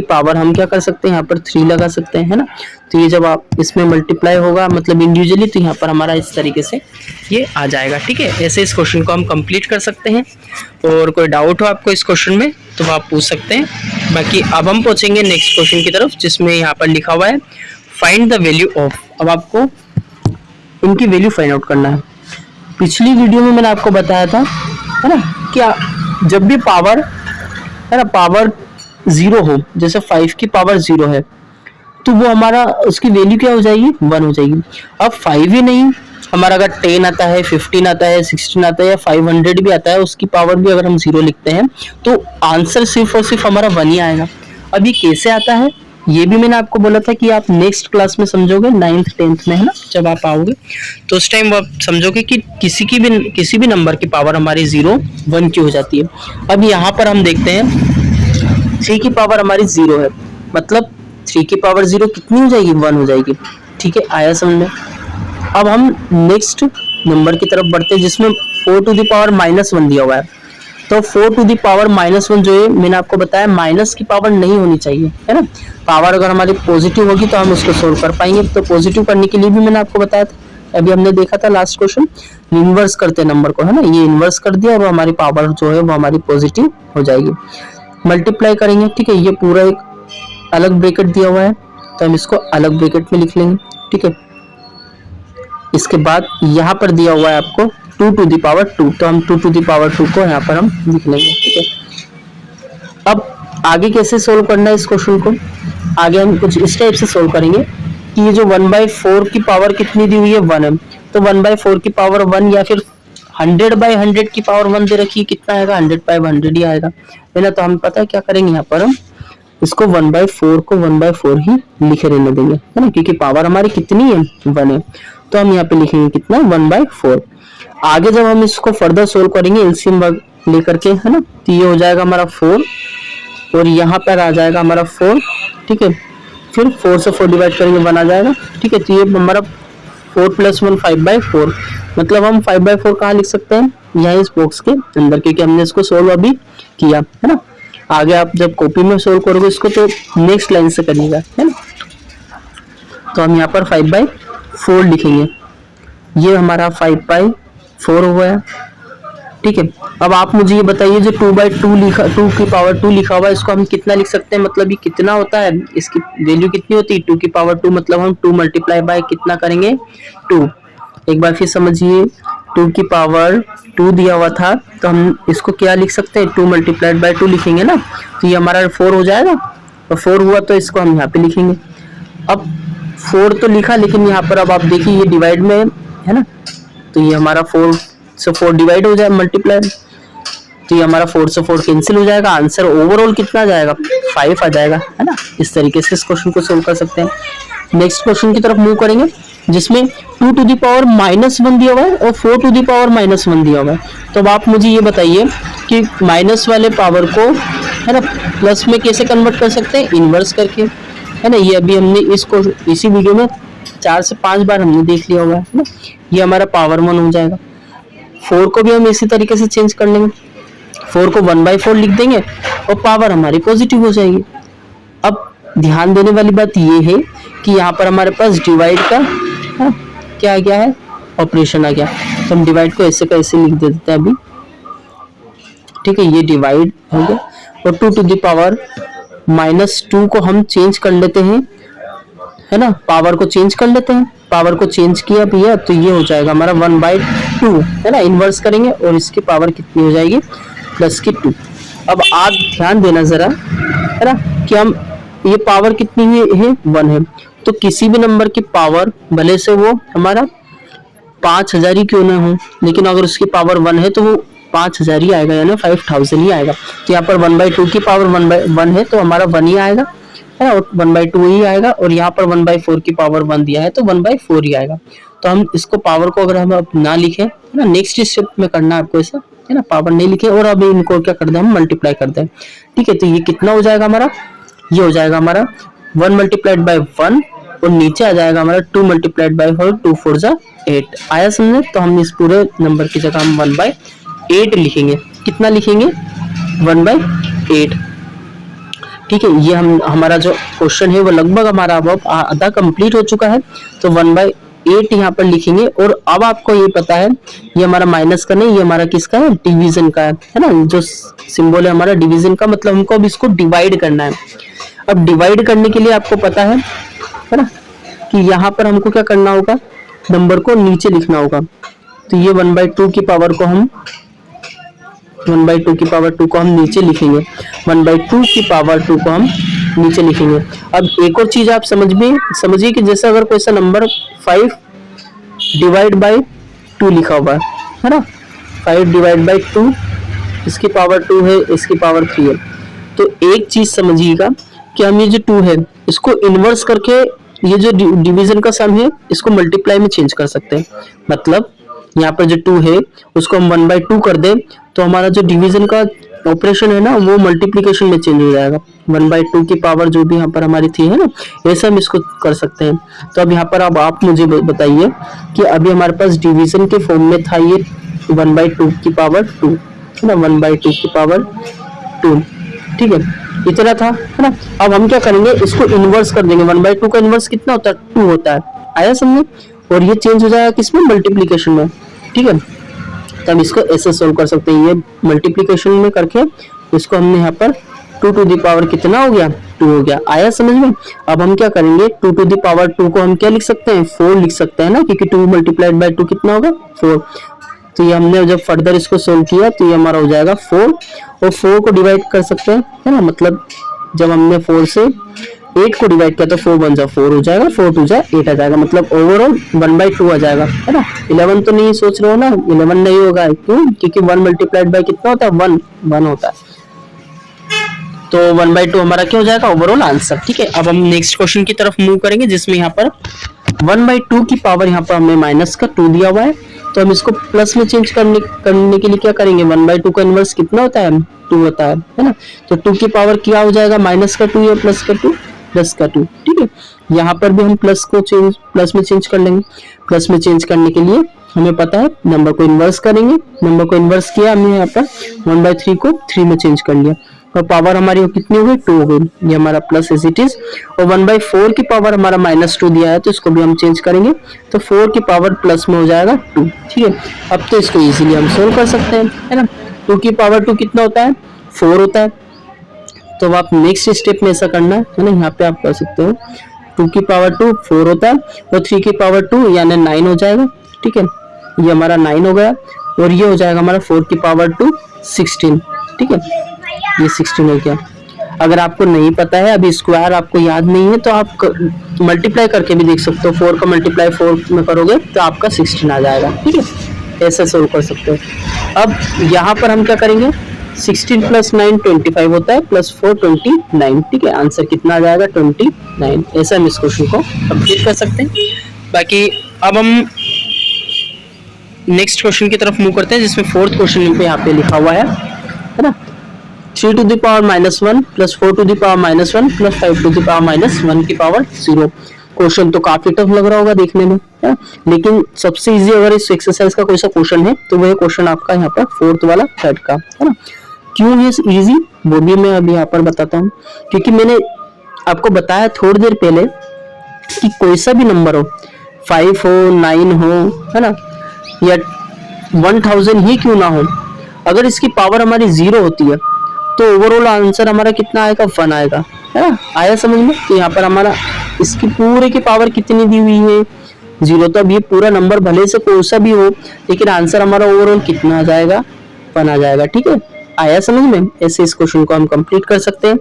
पावर हम क्या कर सकते हैं, यहाँ पर 3 लगा सकते हैं, है ना। तो ये जब आप इसमें मल्टीप्लाई होगा मतलब इंडिविजुअली, तो यहाँ पर हमारा इस तरीके से ये आ जाएगा, ठीक है। ऐसे इस क्वेश्चन को हम कंप्लीट कर सकते हैं, और कोई डाउट हो आपको इस क्वेश्चन में तो आप पूछ सकते हैं। बाकी अब हम पहुंचेंगे नेक्स्ट क्वेश्चन की तरफ, जिसमें यहाँ पर लिखा हुआ है फाइंड द वैल्यू ऑफ। अब आपको इनकी वैल्यू फाइंड आउट करना है। पिछली वीडियो में मैंने आपको बताया था, है ना, क्या जब भी पावर, है ना, पावर 0 हो, जैसे 5 की पावर 0 है, तो वो हमारा उसकी वैल्यू क्या हो जाएगी, 1 हो जाएगी। अब 5 ही नहीं, हमारा अगर 10 आता है, 15 आता है, 16 आता है, या 500 भी आता है, उसकी पावर भी अगर हम 0 लिखते हैं तो आंसर सिर्फ और सिर्फ हमारा 1 ही आएगा। अब ये कैसे आता है, ये भी मैंने आपको बोला था कि आप नेक्स्ट क्लास में समझोगे, 9th 10th में, है ना, जब आप आओगे तो उस टाइम आप समझोगे कि किसी भी नंबर की पावर हमारी 0 1 की हो जाती है। अब यहाँ पर हम देखते हैं 3 की पावर हमारी 0 है, मतलब 3 की पावर 0 कितनी हो जाएगी, 1 हो जाएगी, ठीक है, आया समझ में। अब हम नेक्स्ट नंबर की तरफ बढ़ते हैं जिसमें 4 टू द पावर -1 दिया हुआ है। तो 4 टू द पावर -1 जो है, मैंने आपको बताया माइनस की पावर नहीं होनी चाहिए, है ना। पावर अगर हमारी पॉजिटिव होगी तो हम उसको सोल्व कर पाएंगे। तो पॉजिटिव करने के लिए भी मैंने आपको बताया था, अभी हमने देखा था लास्ट क्वेश्चन, इन्वर्स करते नंबर को, है ना, ये इन्वर्स कर दिया और हमारी पावर जो है वो हमारी पॉजिटिव हो जाएगी। मल्टीप्लाई करेंगे, ठीक है, ये पूरा एक अलग ब्रैकेट दिया हुआ है तो हम इसको अलग ब्रैकेट में लिख लेंगे, ठीक है, इसके बाद यहाँ पर दिया हुआ है आपको 2 टू द पावर 2, तो हम 2 टू द पावर 2 को यहाँ पर हम लिख लेंगे। ठीक है, अब आगे कैसे सोल्व करना है इस क्वेश्चन को, आगे हम कुछ इस टाइप से सोल्व करेंगे कि ये जो 1/4 की पावर कितनी दी हुई है 1 है, तो 1/4 की पावर 1 या फिर 100/100 की पावर 1 दे रखी है, कितना आएगा 100/100 ही आएगा, है ना। तो हम पता है क्या करेंगे, यहाँ पर हम इसको 1/4 को 1/4 ही लिखे रहने देंगे, है ना, क्योंकि पावर हमारी कितनी है 1 है, तो हम यहाँ पे लिखेंगे कितना 1/4। आगे जब हम इसको फर्दर सोल्व करेंगे एलसीएम लेकर के, है ना, तो ये हो जाएगा हमारा 4 और यहाँ पर आ जाएगा हमारा 4। ठीक है, फिर 4 से 4 डिवाइड करेंगे 1 आ जाएगा। ठीक है, तो ये हमारा 4 + 1 5/4, मतलब हम 5/4 कहाँ लिख सकते हैं, यहाँ इस बॉक्स के अंदर, क्योंकि हमने इसको सोल्व अभी किया, है ना। आगे आप जब कॉपी में सोल्व करोगे इसको तो नेक्स्ट लाइन से करिएगा, है ना। तो हम यहाँ पर 5/4 लिखेंगे, ये हमारा 5/4 हो गया। ठीक है, अब आप मुझे ये बताइए जो 2/2 लिखा, 2 की पावर 2 लिखा हुआ है, इसको हम कितना लिख सकते हैं, मतलब ये कितना होता है, इसकी वैल्यू कितनी होती है 2 की पावर 2, मतलब हम 2 मल्टीप्लाई बाय कितना करेंगे 2। एक बार फिर समझिए, 2 की पावर 2 दिया हुआ था, तो हम इसको क्या लिख सकते हैं 2 मल्टीप्लाइड बाय 2 लिखेंगे ना, तो ये हमारा 4 हो जाएगा, और 4 हुआ तो इसको हम यहाँ पे लिखेंगे। अब 4 तो लिखा, लेकिन यहाँ पर अब आप देखिए ये डिवाइड में है ना, तो ये हमारा 4 से 4 डिवाइड हो जाए मल्टीप्लाई, तो ये हमारा 4 से 4 कैंसिल हो जाएगा, आंसर ओवरऑल कितना आ जाएगा 5 आ जाएगा, है ना। इस तरीके से इस क्वेश्चन को सोल्व कर सकते हैं। नेक्स्ट क्वेश्चन की तरफ मूव करेंगे, जिसमें 2 टू द पावर -1 दिया हुआ है और 4 टू द पावर -1 दिया हुआ है। तो अब आप मुझे ये बताइए कि माइनस वाले पावर को, है ना, प्लस में कैसे कन्वर्ट कर सकते हैं, इनवर्स करके, है ना। ये अभी हमने इसको इसी वीडियो में 4 से 5 बार हमने देख लिया हुआ है ना। ये हमारा पावर 1 हो जाएगा। 4 को भी हम इसी तरीके से चेंज कर लेंगे, 4 को 1/4 लिख देंगे और पावर हमारी पॉजिटिव हो जाएगी। अब ध्यान देने वाली बात ये है कि यहाँ पर हमारे पास डिवाइड का क्या आ गया है, ऑपरेशन आ गया, तो हम डिवाइड को ऐसे का ऐसे लिख देते हैं अभी। ठीक है, ये डिवाइड हो गया, और 2 टू द पावर -2 को हम चेंज कर लेते हैं, है ना, पावर को चेंज कर लेते हैं। पावर को चेंज किया भैया, तो ये हो जाएगा हमारा 1/2, है ना, इन्वर्स करेंगे और इसकी पावर कितनी हो जाएगी +2। अब आप ध्यान देना जरा, है ना, कि हम ये पावर कितनी है 1 है, तो किसी भी नंबर की पावर भले से वो हमारा 5000 ही क्यों ना हो, लेकिन अगर उसकी पावर 1 है तो वो 5000 ही आएगा, यानी 5000 ही आएगा। तो यहाँ पर 1/2 की पावर 1 है तो हमारा 1 ही आएगा, है ना, 1/2 ही आएगा, और यहाँ पर 1/4 की पावर 1 दिया है तो 1/4 ही आएगा। तो हम इसको पावर को अगर हम अब ना लिखें, है ना, नेक्स्ट स्टेप में करना है आपको ऐसा, है ना, पावर नहीं लिखे और अभी इनको क्या कर दें हम मल्टीप्लाई कर दें। ठीक है, तो ये कितना हो जाएगा हमारा, ये हो जाएगा हमारा 1 × 1 और नीचे आ जाएगा हमारा 2 × 4, 2 4 जा 8 आया समझे। तो हम इस पूरे नंबर की जगह हम 1/8 लिखेंगे। कितना लिखेंगे 1/8। ठीक है, ये हमारा जो क्वेश्चन है वो लगभग हमारा अब आधा कंप्लीट हो चुका है, तो 1/8 यहाँ पर लिखेंगे। और अब आपको ये पता है ये हमारा माइनस का नहीं, ये हमारा किसका है, डिवीजन का है ना, जो सिंबल है हमारा डिवीजन का, मतलब हमको अब इसको डिवाइड करना है। अब डिवाइड करने के लिए आपको पता है ना, कि यहाँ पर हमको क्या करना होगा, नंबर को नीचे लिखना होगा। तो ये 1/2 की पावर को हम 1/2 की पावर 2 को हम नीचे लिखेंगे, 1/2 की पावर 2 को हम नीचे लिखेंगे। अब एक और चीज आप समझिए कि जैसे अगर कोई सा नंबर 5/2 लिखा हुआ है ना, 5/2, इसकी पावर 2 है, इसकी पावर 3 है। तो एक चीज समझिएगा कि हम ये जो 2 है इसको इनवर्स करके ये जो डिवीजन का सम है इसको मल्टीप्लाई में चेंज कर सकते हैं। मतलब यहाँ पर जो 2 है उसको हम 1/2 कर दें तो हमारा जो डिवीजन का ऑपरेशन है ना वो मल्टीप्लिकेशन में चेंज हो जाएगा। 1/2 की पावर जो भी यहाँ पर हमारी थी है ना, ऐसे हम इसको कर सकते हैं। तो अब यहाँ पर अब आप मुझे बताइए कि अभी हमारे पास डिवीजन के फॉर्म में था ये 1/2 की पावर 2 है ना, 1/2 की पावर 2, ठीक है, इतना था है ना। अब हम क्या करेंगे, इसको इनवर्स कर देंगे। 1/2 का इनवर्स कितना होता है, 2 होता है, आया समझे। और ये चेंज हो जाएगा किसमें, मल्टीप्लिकेशन में, ठीक है। तब इसको ऐसे सोल्व कर सकते हैं, ये मल्टीप्लिकेशन में करके इसको हमने यहाँ पर 2 टू द पावर कितना हो गया, 2 हो गया। आया समझ में। अब हम क्या करेंगे, 2 टू द पावर 2 को हम क्या लिख सकते हैं, 4 लिख सकते हैं ना, क्योंकि 2 मल्टीप्लाइड बाय 2 कितना होगा, 4। तो ये हमने जब फर्दर इसको सोल्व किया तो ये हमारा हो जाएगा 4, और 4 को डिवाइड कर सकते हैं, है ना। मतलब जब हमने 4 से 8 को डिवाइड किया तो 4 1 जा 4 हो जाएगा, 4 2 जा 8 आ जाएगा, मतलब ओवरऑल 1/2 आ जाएगा, है ना। 11 तो नहीं सोच रहे हो ना, 11 नहीं होगा, क्यों, क्योंकि 1 मल्टीप्लाइड बाय कितना होता है, 1 होता है। तो 1/2 हमारा क्या हो जाएगा, ओवरऑल आंसर। ठीक है, अब हम नेक्स्ट क्वेश्चन की तरफ मूव करेंगे, जिसमें यहाँ पर 1/2 की पावर यहाँ पर हमें माइनस का 2 दिया हुआ है, तो हम इसको प्लस में चेंज करने के लिए क्या करेंगे, 1/2 का इनवर्स कितना होता है, 2 होता है ना। तो 2 की पावर क्या हो जाएगा, माइनस का 2 या प्लस का 2, प्लस का 2। ठीक है, यहाँ पर भी हम प्लस में चेंज कर लेंगे। प्लस में चेंज करने के लिए हमें पता है नंबर को इन्वर्स करेंगे, नंबर को इन्वर्स किया हमने, यहाँ पर 1/3 को 3 में चेंज कर लिया, और पावर हमारी कितनी हो गई, 2 हो गई, ये हमारा प्लस एज इट इज। और 1/4 की पावर हमारा -2 दिया है, तो इसको भी हम चेंज करेंगे, तो 4 की पावर प्लस में हो जाएगा 2। ठीक है, अब तो इसको इजीली हम सोल्व कर सकते हैं, है ना। 2 की पावर 2 कितना होता है, 4 होता है। तो आप नेक्स्ट स्टेप में ऐसा करना है ना, यहाँ पे आप कर सकते हो, 2 की पावर 2 4 होता है, और 3 की पावर 2 यानी 9 हो जाएगा। ठीक है, ये हमारा 9 हो गया, और ये हो जाएगा हमारा 4 की पावर 2 16। ठीक है, ये 16 हो गया। अगर आपको नहीं पता है, अभी स्क्वायर आपको याद नहीं है, तो आप मल्टीप्लाई करके भी देख सकते हो, 4 का मल्टीप्लाई 4 में करोगे तो आपका 16 आ जाएगा। ठीक है, ऐसे सोल्व कर सकते हो। अब यहाँ पर हम क्या करेंगे, 16 + 9 25 होता है, +4 29। ठीक है, आंसर कितना आ जाएगा, 29। ऐसा हम इस क्वेश्चन को कंप्लीट कर सकते हैं। बाकी अब हम नेक्स्ट क्वेश्चन की तरफ मूव करते हैं, जिसमें 4th क्वेश्चन पे यहाँ पे लिखा हुआ है ना, 3 to the power -1 + 4 to the power -1 + 5 to the power -1 की पावर 0। क्वेश्चन तो काफी टफ लग रहा होगा देखने में, है? लेकिन सबसे इजी अगर इस एक्सरसाइज का कोई सा क्वेश्चन है तो वह क्वेश्चन आपका यहाँ पर 4th वाला थर्ड का, है ना। क्यों है इजी, वो भी मैं अभी यहाँ पर बताता हूँ, क्योंकि मैंने आपको बताया थोड़ी देर पहले कि कोई सा भी नंबर हो, 5 हो, 9 हो, है ना, या 1000 ही क्यों ना हो, अगर इसकी पावर हमारी 0 होती है तो ओवरऑल आंसर हमारा कितना आएगा, 1 आएगा, है ना। आया समझ में। तो यहाँ पर हमारा इसकी पूरे की पावर कितनी दी हुई है, 0। तो अब ये पूरा नंबर भले से कोई सा भी हो, लेकिन आंसर हमारा ओवरऑल कितना आ जाएगा, 1 आ जाएगा। ठीक है, आया समझ में। ऐसे इस क्वेश्चन को हम कंप्लीट कर सकते हैं।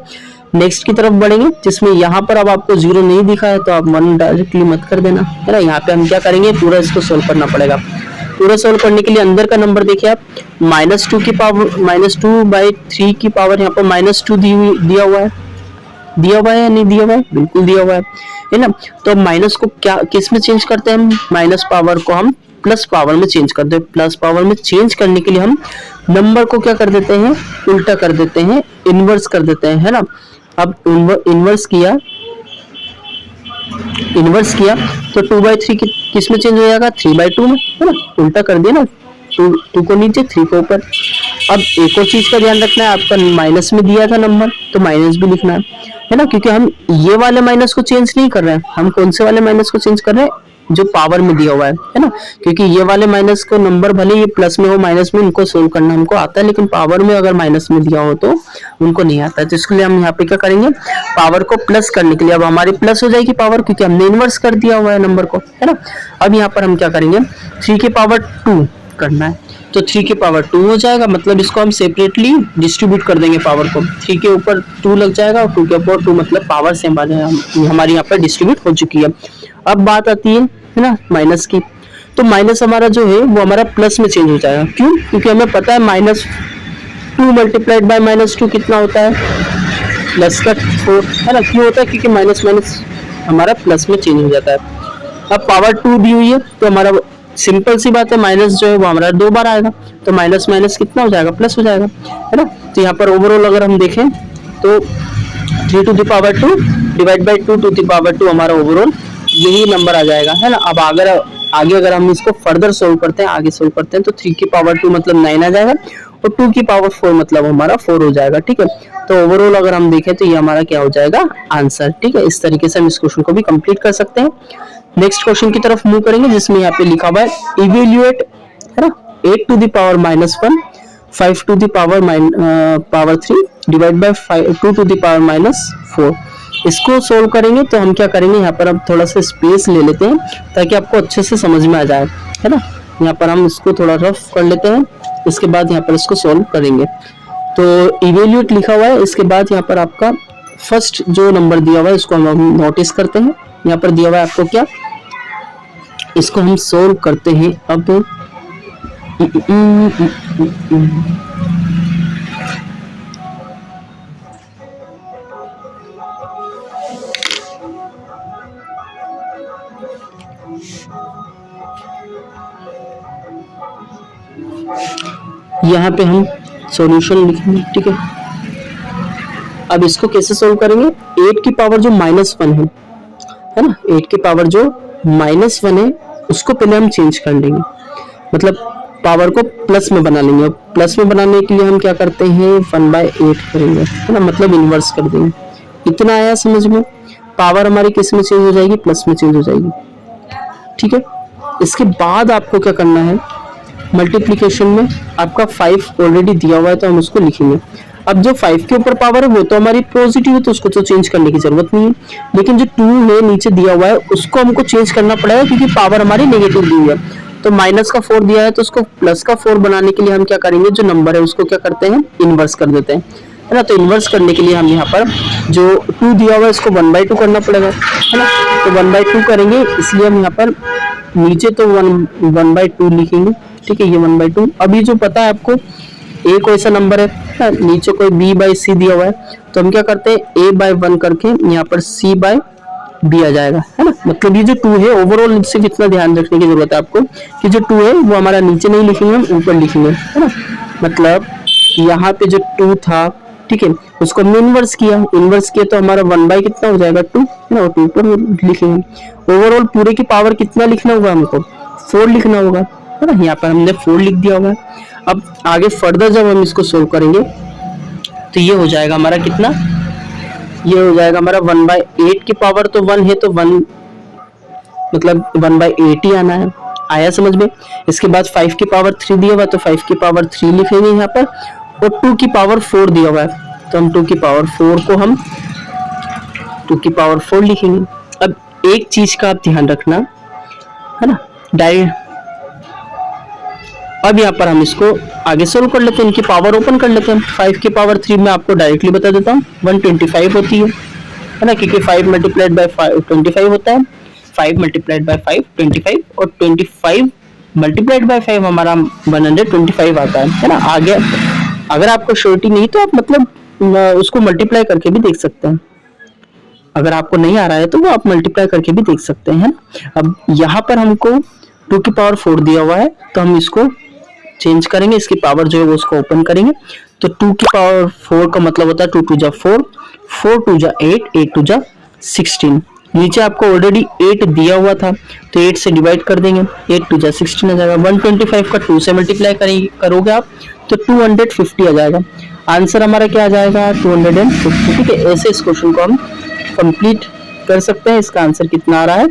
नेक्स्ट की तरफ बढ़ेंगे, जिसमें यहाँ पर अब आपको 0 नहीं दिखा है तो आप 1 डायरेक्टली मत कर देना, है ना। यहाँ पे हम क्या करेंगे, पूरा इसको सोल्व करना पड़ेगा। पूरा सोल्व करने के लिए अंदर का नंबर देखिए आप, -2 की पावर -2/3 की पावर यहाँ पर -2 दिया हुआ है या नहीं दिया हुआ है, बिल्कुल दिया हुआ है ना। तो माइनस को क्या किस में चेंज करते हैं हम, माइनस पावर को हम प्लस पावर में चेंज करते हैं। प्लस पावर में चेंज करने के लिए हम नंबर को क्या कर देते हैं, उल्टा कर देते हैं, इनवर्स कर देते हैं, है ना। अब इनवर्स किया तो 2/3 किस में चेंज हो जाएगा, 3/2 में, है ना। उल्टा कर दिया ना, 2 को नीचे 3 को ऊपर। अब एक और चीज का ध्यान रखना है, आपका माइनस में दिया था नंबर तो माइनस भी लिखना है ना, क्योंकि हम ये वाले माइनस को चेंज नहीं कर रहे हैं, हम कौन से वाले माइनस को चेंज कर रहे हैं, जो पावर में दिया हुआ है ना। क्योंकि ये वाले माइनस को नंबर भले ये प्लस में हो माइनस में, उनको सोल्व करना हमको आता है, लेकिन पावर में अगर माइनस में दिया हो तो उनको नहीं आता है। तो इसके लिए हम यहाँ पे क्या करेंगे, पावर को प्लस करने के लिए, अब हमारी प्लस हो जाएगी पावर, क्योंकि हमने इनवर्स कर दिया हुआ है नंबर को, है ना। अब यहाँ पर हम क्या करेंगे, 3 की पावर 2 करना है, तो 3 की पावर 2 हो जाएगा, मतलब इसको हम सेपरेटली डिस्ट्रीब्यूट कर देंगे पावर को। 3 के ऊपर 2 लग जाएगा, और 2 के ऊपर 2, मतलब पावर से हमारी यहाँ पर डिस्ट्रीब्यूट हो चुकी है। अब बात आती है ना माइनस की, तो माइनस हमारा जो है वो हमारा प्लस में चेंज हो जाएगा। क्यों, क्योंकि हमें पता है -2 × -2 कितना होता है, +4, है ना। क्यों होता है, क्योंकि माइनस हमारा प्लस में चेंज हो जाता है। अब पावर 2 दी हुई है तो हमारा सिंपल सी बात है, माइनस जो है वो हमारा 2 बार आएगा, तो माइनस कितना हो जाएगा, प्लस हो जाएगा, है ना। तो यहाँ पर ओवरऑल अगर हम देखें तो 3 to the power 2 divide by 2 to the power 2 हमारा ओवरऑल यही नंबर आ जाएगा, है ना। अब आगे अगर हम इसको फर्दर सोल्व करते हैं तो 3 की पावर 2 मतलब 9 आ जाएगा, और 2 की पावर 4 मतलब हमारा 4 हो जाएगा। ठीक है, तो ओवरऑल अगर हम देखें तो ये हमारा क्या हो जाएगा, आंसर। ठीक है, इस तरीके से हम इस क्वेश्चन को भी कंप्लीट कर सकते हैं। नेक्स्ट क्वेश्चन की तरफ मूव करेंगे, जिसमें यहाँ पे लिखा हुआ है इवेल्युएट, है ना, 8 to the power -1 5 to the power 3 divide by 2 to the power minus 4। इसको सोल्व करेंगे तो हम क्या करेंगे, यहाँ पर अब थोड़ा सा स्पेस ले लेते हैं ताकि आपको अच्छे से समझ में आ जाए, है ना। यहाँ पर हम इसको थोड़ा रफ कर लेते हैं, इसके बाद यहाँ पर इसको सोल्व करेंगे। तो इवेल्यूएट लिखा हुआ है, इसके बाद यहाँ पर आपका फर्स्ट जो नंबर दिया हुआ है इसको हम नोटिस करते हैं। यहाँ पर दिया हुआ है आपको क्या, इसको हम सोल्व करते हैं। अब यहाँ पे हम सॉल्यूशन लिखेंगे, ठीक है। अब इसको कैसे सोल्व करेंगे, 8 की पावर जो -1 है ना, 8 की पावर जो -1 है उसको पहले हम चेंज कर लेंगे, मतलब पावर को प्लस में बना लेंगे। प्लस में बनाने के लिए हम क्या करते हैं, 1/8 करेंगे, है ना, मतलब इन्वर्स कर देंगे। इतना आया समझ में। पावर हमारी किस में चेंज हो जाएगी, प्लस में चेंज हो जाएगी, ठीक है। इसके बाद आपको क्या करना है, मल्टीप्लिकेशन में आपका 5 ऑलरेडी दिया हुआ है तो हम उसको लिखेंगे। अब जो 5 के ऊपर पावर है वो तो हमारी पॉजिटिव है तो उसको तो चेंज करने की जरूरत नहीं है, लेकिन जो 2 है नीचे दिया हुआ है उसको हमको चेंज करना पड़ेगा क्योंकि पावर हमारी नेगेटिव दी हुई है। तो माइनस का 4 दिया है तो उसको प्लस का 4 बनाने के लिए हम क्या करेंगे, जो नंबर है उसको क्या करते हैं, इनवर्स कर देते हैं, है ना। तो इनवर्स करने के लिए हम यहाँ पर जो 2 दिया हुआ है इसको 1/2 करना पड़ेगा, है ना। तो 1/2 करेंगे, इसलिए हम यहाँ पर नीचे तो 1/2 लिखेंगे, ठीक है, ये 1/2। अभी जो पता है आपको a कोई सा नंबर है, नीचे कोई b/c दिया हुआ है, तो हम क्या करते हैं a/1 करके यहाँ पर c/b आ जाएगा, है ना। मतलब ये जो 2 है ओवरऑल सिर्फ इतना ध्यान रखने की जरूरत है आपको कि जो 2 है वो हमारा नीचे नहीं लिखेंगे, हम ऊपर लिखेंगे, है ना। मतलब यहाँ पे जो 2 था, ठीक है, उसको हमने इनवर्स किया, तो हमारा 1/ कितना हो जाएगा 2, है ना, 2 पर लिखेंगे। ओवरऑल पूरे की पावर कितना लिखना होगा, हमको 4 लिखना होगा, है ना। यहाँ पर हमने 4 लिख दिया होगा। अब आगे फर्दर जब हम इसको सोल्व करेंगे तो ये हो जाएगा हमारा कितना, ये हो जाएगा हमारा 1/8 की पावर तो 1 है तो 1 मतलब 1/8 ही आना है, आया समझ में। इसके बाद 5 की पावर 3 दिया हुआ है तो 5 की पावर 3 लिखेंगे यहाँ पर, और 2 की पावर 4 दिया हुआ है तो हम 2 की पावर 4 को हम 2 की पावर 4 लिखेंगे। अब एक चीज का आप ध्यान रखना, है ना, अब यहाँ पर हम इसको आगे सोल्व कर लेते हैं, इनकी पावर ओपन कर लेते हैं। 5 की पावर 3 में आपको डायरेक्टली बता देता हूँ 125 होती है ना, क्योंकि 5 मल्टीप्लाइड बाय 25 होता है, 5 मल्टीप्लाइड बाय 5 25 और 25 मल्टीप्लाइड बाय 5 हमारा 125 आता है ना। आगे अगर आपको श्योरिटी नहीं तो आप मतलब उसको मल्टीप्लाई करके भी देख सकते हैं, अगर आपको नहीं आ रहा है तो वो आप मल्टीप्लाई करके भी देख सकते हैं। अब यहाँ पर हमको 2 की पावर 4 दिया हुआ है तो हम इसको चेंज करेंगे, इसकी पावर जो है वो उसको ओपन करेंगे। तो 2 की पावर 4 का मतलब होता है 2 2 जा 4, 4 2 जा 8, 8 2 जा 16। नीचे आपको ऑलरेडी 8 दिया हुआ था तो 8 से डिवाइड कर देंगे, 8 2 जा 16 आ जाएगा। 125 का 2 से मल्टीप्लाई करोगे आप तो 250 आ जाएगा। आंसर हमारा क्या आ जाएगा 250, ठीक है। ऐसे इस क्वेश्चन को हम कंप्लीट कर सकते हैं। इसका आंसर कितना आ रहा है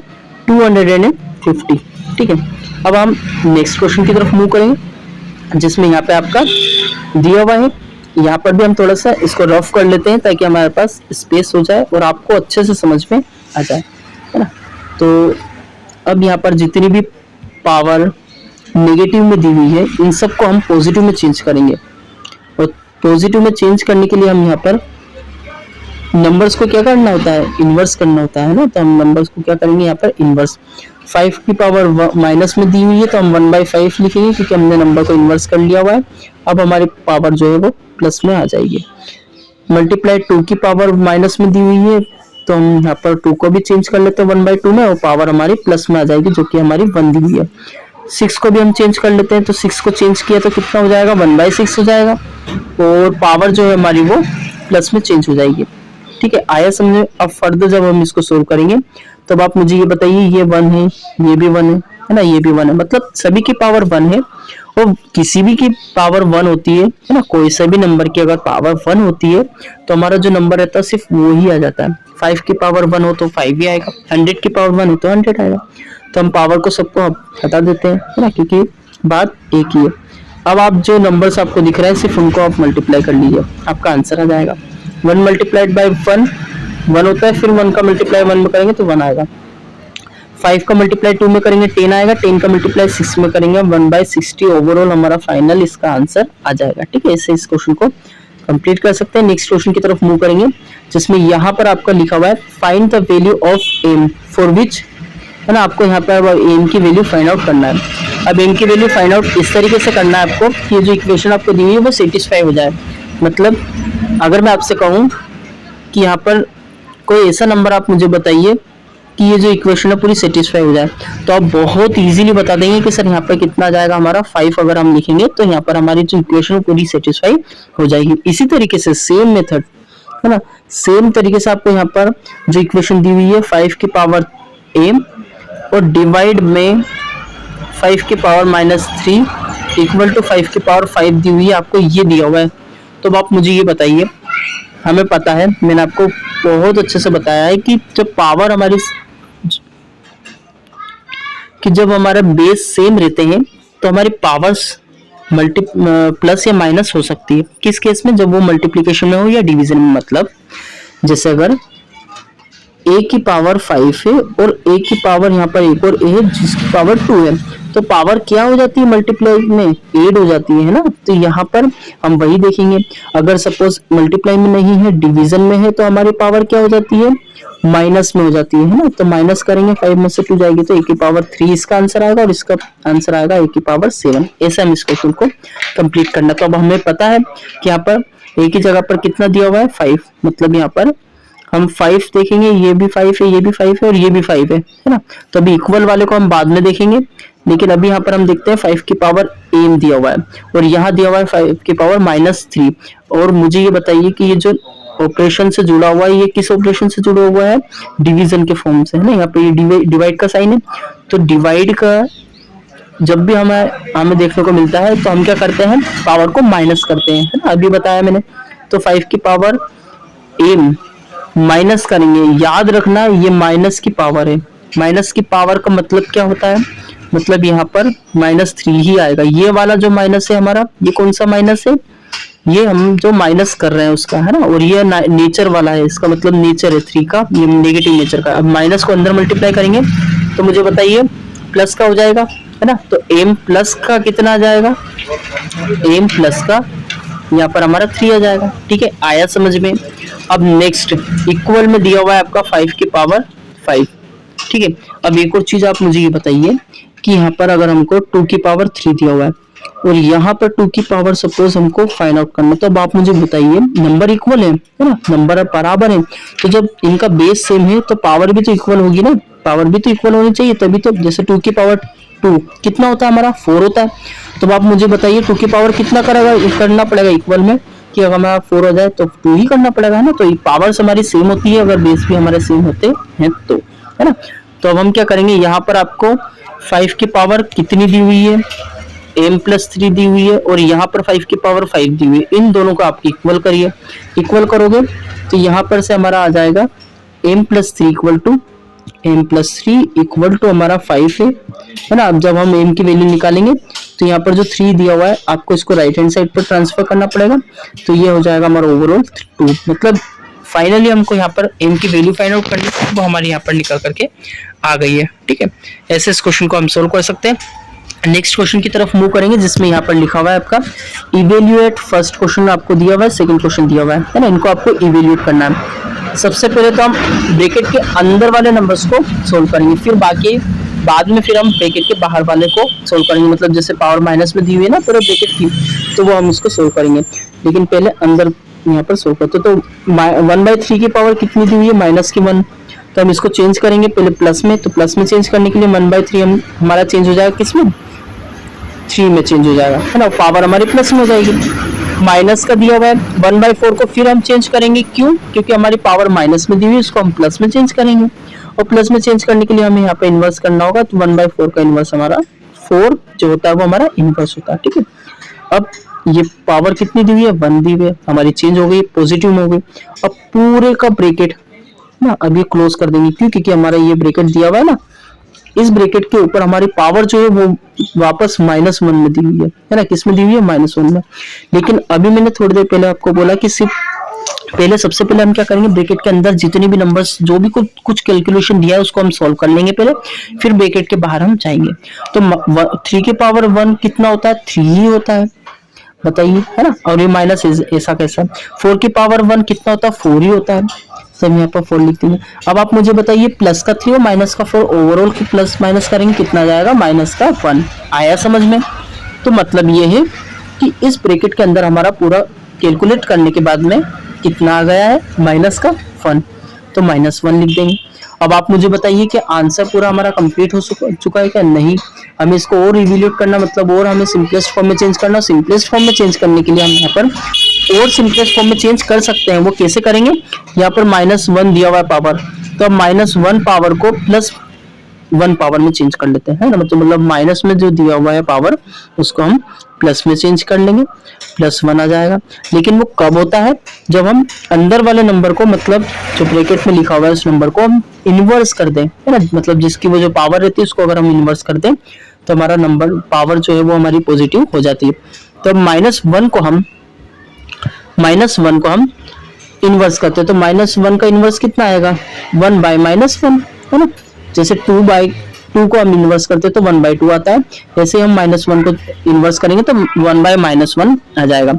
250, ठीक है। अब हम नेक्स्ट क्वेश्चन की तरफ मूव करेंगे जिसमें यहाँ पे आपका दिया हुआ है। यहाँ पर भी हम थोड़ा सा इसको रफ कर लेते हैं ताकि हमारे पास स्पेस हो जाए और आपको अच्छे से समझ में आ जाए, है ना। तो अब यहाँ पर जितनी भी पावर नेगेटिव में दी हुई है इन सबको हम पॉजिटिव में चेंज करेंगे, और पॉजिटिव में चेंज करने के लिए हम यहाँ पर नंबर्स को क्या करना होता है, इन्वर्स करना होता है ना। तो हम नंबर्स को क्या करेंगे यहाँ पर इन्वर्स। 5 की पावर माइनस में दी हुई है तो हम 1/5 लिखेंगे क्योंकि हमने नंबर को इन्वर्स कर लिया हुआ है। अब हमारी पावर जो है वो प्लस में आ जाएगी। मल्टीप्लाई 2 की पावर माइनस में दी हुई है तो हम यहाँ पर 2 को भी चेंज कर लेते हैं 1/2 में, और पावर हमारी प्लस में आ जाएगी जो कि हमारी 1 दी हुई है। 6 को भी हम चेंज कर लेते हैं तो 6 को चेंज किया तो कितना हो जाएगा 1/6 हो जाएगा, और पावर जो है हमारी वो प्लस में चेंज हो जाएगी, ठीक है। आया समझे। अब फर्दर जब हम इसको सोल्व करेंगे तब आप मुझे ये बताइए, ये 1 है, ये भी 1 है ना, ये भी 1 है, मतलब सभी की पावर 1 है। और किसी भी की पावर 1 होती है ना, कोई सा भी नंबर की अगर पावर 1 होती है तो हमारा जो नंबर रहता है सिर्फ वो ही आ जाता है। 5 की पावर 1 हो तो 5 ही आएगा, 100 की पावर 1 हो तो 100 आएगा। तो हम पावर को सबको हटा देते हैं, है ना, क्योंकि बात एक ही है। अब आप जो नंबर्स आपको दिख रहे हैं सिर्फ उनको आप मल्टीप्लाई कर लीजिए, आपका आंसर आ जाएगा। 1 मल्टीप्लाइड बाई 1 होता है, फिर 1 का मल्टीप्लाई 1 में करेंगे तो 1 आएगा। 5 का मल्टीप्लाई 2 में करेंगे 10 आएगा, 10 का मल्टीप्लाई 6 में करेंगे 1/60। ओवरऑल हमारा फाइनल इसका आंसर आ जाएगा। ठीक है, ऐसे इस क्वेश्चन को कंप्लीट कर सकते हैं। नेक्स्ट क्वेश्चन की तरफ मूव करेंगे, जिसमें यहाँ पर आपका लिखा हुआ है find the value of M for which, है ना, आपको यहाँ पर एम की वैल्यू फाइंड आउट करना है। अब एम की वैल्यू फाइंड आउट इस तरीके से करना है आपको कि जो इक्वेशन आपको दी हुई है वो सेटिस्फाई हो जाए। मतलब अगर मैं आपसे कहूँ कि यहाँ पर कोई ऐसा नंबर आप मुझे बताइए कि ये जो इक्वेशन है पूरी सेटिस्फाई हो जाए, तो आप बहुत इजीली बता देंगे कि सर यहाँ पर कितना आ जाएगा हमारा 5। अगर हम लिखेंगे तो यहाँ पर हमारी जो इक्वेशन पूरी सेटिस्फाई हो जाएगी। इसी तरीके से सेम मेथड, है ना, सेम तरीके से आपको यहाँ पर जो इक्वेशन दी हुई है 5 की पावर m और डिवाइड में 5 की पावर -3 इक्वल टू 5 की पावर 5 दी हुई है, आपको ये दिया हुआ है। तो आप मुझे ये बताइए, हमें पता है, मैंने आपको बहुत अच्छे से बताया है कि जब पावर हमारी, कि जब हमारा बेस सेम रहते हैं तो हमारी पावर्स प्लस या माइनस हो सकती है। किस केस में? जब वो मल्टीप्लिकेशन में हो या डिवीजन में। मतलब जैसे अगर a की पावर 5 है और a की पावर यहाँ पर एक और a है जिसकी पावर 2 है, तो पावर क्या हो जाती है मल्टीप्लाई में? ऐड हो जाती है ना। तो यहाँ पर हम वही देखेंगे, अगर सपोज मल्टीप्लाई में नहीं है डिवीजन में है तो हमारी पावर क्या हो जाती है? माइनस में हो जाती है ना। तो माइनस करेंगे, 5 में से 2 जाएगी तो a की पावर 3 इसका आंसर आएगा और इसका आंसर आएगा a की पावर 7। ऐसा हम इस क्वेश्चन को कंप्लीट करना। तो अब हमें पता है कि यहाँ पर a की जगह पर कितना दिया हुआ है? 5। मतलब यहाँ पर हम 5 देखेंगे, ये भी 5 है, ये भी 5 है और ये भी 5 है ना। तो अभी इक्वल वाले को हम बाद में देखेंगे, लेकिन अभी यहाँ पर हम देखते हैं 5 की पावर m दिया हुआ है और यहाँ दिया हुआ है 5 की पावर -3। और मुझे ये बताइए कि ये जो ऑपरेशन से जुड़ा हुआ है ये किस ऑपरेशन से जुड़ा हुआ है? डिवीजन के फॉर्म से, है ना। यहाँ पे ये डिवाइड का साइन है, तो डिवाइड का जब भी हमें देखने को मिलता है तो हम क्या करते हैं? पावर को माइनस करते हैं, है ना। अभी बताया मैंने। तो 5 की पावर m माइनस करेंगे, याद रखना ये माइनस की पावर है। माइनस की पावर का मतलब क्या होता है? मतलब यहाँ पर -3 ही आएगा। ये वाला जो माइनस है हमारा, ये कौन सा माइनस है? ये हम जो माइनस कर रहे हैं उसका, है ना। और ये नेचर वाला है, इसका मतलब नेचर है 3 का, ये नेगेटिव नेचर का। अब माइनस को अंदर मल्टीप्लाई करेंगे तो मुझे बताइए प्लस का हो जाएगा, है ना। तो m प्लस का कितना आ जाएगा? m प्लस का यहाँ पर हमारा 3 आ जाएगा। ठीक है, आया समझ में। अब नेक्स्ट इक्वल में दिया हुआ है आपका 5 की पावर 5। ठीक है, अब एक और चीज आप मुझे ये बताइए कि यहाँ पर अगर हमको 2 की पावर 3 दिया हुआ है और यहाँ पर 2 की पावर सपोज हमको फाइंड आउट करना, तो अब आप मुझे बताइए नंबर इक्वल है ना, नंबर बराबर है, तो जब इनका बेस सेम है तो पावर भी तो इक्वल होगी ना। पावर भी तो इक्वल होनी चाहिए, तभी तो। जैसे 2 की पावर 2 कितना होता है हमारा? 4 होता है। तो आप मुझे बताइए 2 की पावर कितना करना पड़ेगा इक्वल में, कि अगर हमारा 4 हो जाए तो 2 ही करना पड़ेगा, है ना। तो पावर्स हमारी सेम होती है अगर बेस भी हमारे सेम होते हैं तो, है ना। तो अब हम क्या करेंगे, यहाँ पर आपको 5 की पावर कितनी दी हुई है? m+3 दी हुई है और यहाँ पर 5 की पावर 5 दी हुई है। इन दोनों को आप इक्वल करिए। इक्वल करोगे तो यहाँ पर से हमारा आ जाएगा m+3 इक्वल टू हमारा 5 है ना। अब जब हम m की वैल्यू निकालेंगे तो यहाँ पर जो 3 दिया हुआ है आपको इसको राइट हैंड साइड पर ट्रांसफर करना पड़ेगा, तो ये हो जाएगा हमारा ओवरऑल 2। मतलब फाइनली हमको यहाँ पर m की वैल्यू फाइंड आउट करनी है, वो हमारे यहाँ पर निकल करके आ गई है। ठीक है, ऐसे इस क्वेश्चन को हम सोल्व कर सकते हैं। नेक्स्ट क्वेश्चन की तरफ मूव करेंगे, जिसमें यहाँ पर लिखा हुआ है आपका इवेल्युएट। फर्स्ट क्वेश्चन आपको दिया हुआ है, सेकंड क्वेश्चन दिया हुआ है ना। इनको आपको इवेल्युएट करना है। सबसे पहले तो हम ब्रैकेट के अंदर वाले नंबर्स को सोल्व करेंगे, फिर बाकी बाद में फिर हम ब्रैकेट के बाहर वाले को सोल्व करेंगे। मतलब जैसे पावर माइनस में दी हुई है ना पूरे ब्रैकेट की, तो वो हम उसको सोल्व करेंगे, लेकिन पहले अंदर यहाँ पर सोल्व करते। तो 1/3 की पावर कितनी दी हुई है? -1। तो हम इसको चेंज करेंगे पहले प्लस में, तो प्लस में चेंज करने के लिए 1/3 हमारा चेंज हो जाएगा किसमें? 3 में चेंज हो जाएगा, है ना। पावर हमारी प्लस में हो जाएगी। माइनस का दिया हुआ है 1/4 को फिर हम चेंज करेंगे, क्यों? क्योंकि हमारी पावर माइनस में दी हुई है, इसको हम प्लस में चेंज करेंगे। और प्लस में चेंज करने के लिए हमें यहाँ पे इन्वर्स करना होगा, तो 1/4 का इन्वर्स हमारा 4 जो होता है वो हमारा इन्वर्स होता है। ठीक है, अब ये पावर कितनी दी हुई है? 1 दी हुई है, हमारी चेंज हो गई, पॉजिटिव में हो गई। अब पूरे का ब्रैकेट ना अब ये क्लोज कर देंगे, क्यों? क्योंकि हमारा ये ब्रैकेट दिया हुआ है ना, इस ब्रैकेट के ऊपर हमारी पावर जो है वो वापस -1 में दी हुई है ना, किस में दी हुई है, -1 में। लेकिन अभी मैंने थोड़ी देर पहले आपको बोला कि सिर्फ पहले सबसे पहले हम क्या करेंगे, ब्रैकेट के अंदर जितने भी नंबर्स जो भी कुछ कैलकुलेशन दिया है उसको हम सॉल्व कर लेंगे पहले, फिर ब्रैकेट के बाहर हम जाएंगे। तो 3 की पावर 1 कितना होता है, 3 ही होता है, बताइए, है ना। और ये माइनस ऐसा कैसा, 4 की पावर 1 कितना होता है, 4 ही होता है। सब यहाँ पर 4 लिख देंगे। अब आप मुझे बताइए प्लस का 3 और माइनस का 4 ओवरऑल की प्लस माइनस करेंगे कितना जाएगा, -1 आया समझ में। तो मतलब ये है कि इस ब्रैकेट के अंदर हमारा पूरा कैलकुलेट करने के बाद में कितना आ गया है, -1, तो -1 लिख देंगे। अब आप मुझे बताइए कि आंसर पूरा हमारा कंप्लीट हो चुका है क्या, नहीं, हमें इसको और रिवैल्यूएट करना, मतलब और हमें सिंपलेस्ट फॉर्म में चेंज करना। सिंपलेस्ट फॉर्म में चेंज करने के लिए हम यहाँ पर और सिंपलेस्ट फॉर्म में चेंज कर सकते हैं। वो कैसे करेंगे, यहाँ पर -1 दिया हुआ है पावर, तो अब -1 पावर को +1 पावर में चेंज कर लेते हैं ना, मतलब माइनस में जो दिया हुआ है पावर उसको हम प्लस में चेंज कर लेंगे, +1 आ जाएगा। लेकिन वो कब होता है, जब हम अंदर वाले नंबर को, मतलब जो ब्रैकेट में लिखा हुआ है उस नंबर को हम इन्वर्स कर दें, है ना, मतलब जिसकी वो जो पावर रहती है उसको अगर हम इन्वर्स कर दें तो हमारा नंबर पावर जो है वो हमारी पॉजिटिव हो जाती है। तो -1 को हम इन्वर्स करते हैं, तो -1 का इन्वर्स कितना आएगा, 1/-1, है ना। जैसे 2/2 को हम इन्वर्स करते हैं तो 1/2 आता है, ऐसे हम -1 को इन्वर्स करेंगे तो 1/-1 आ जाएगा।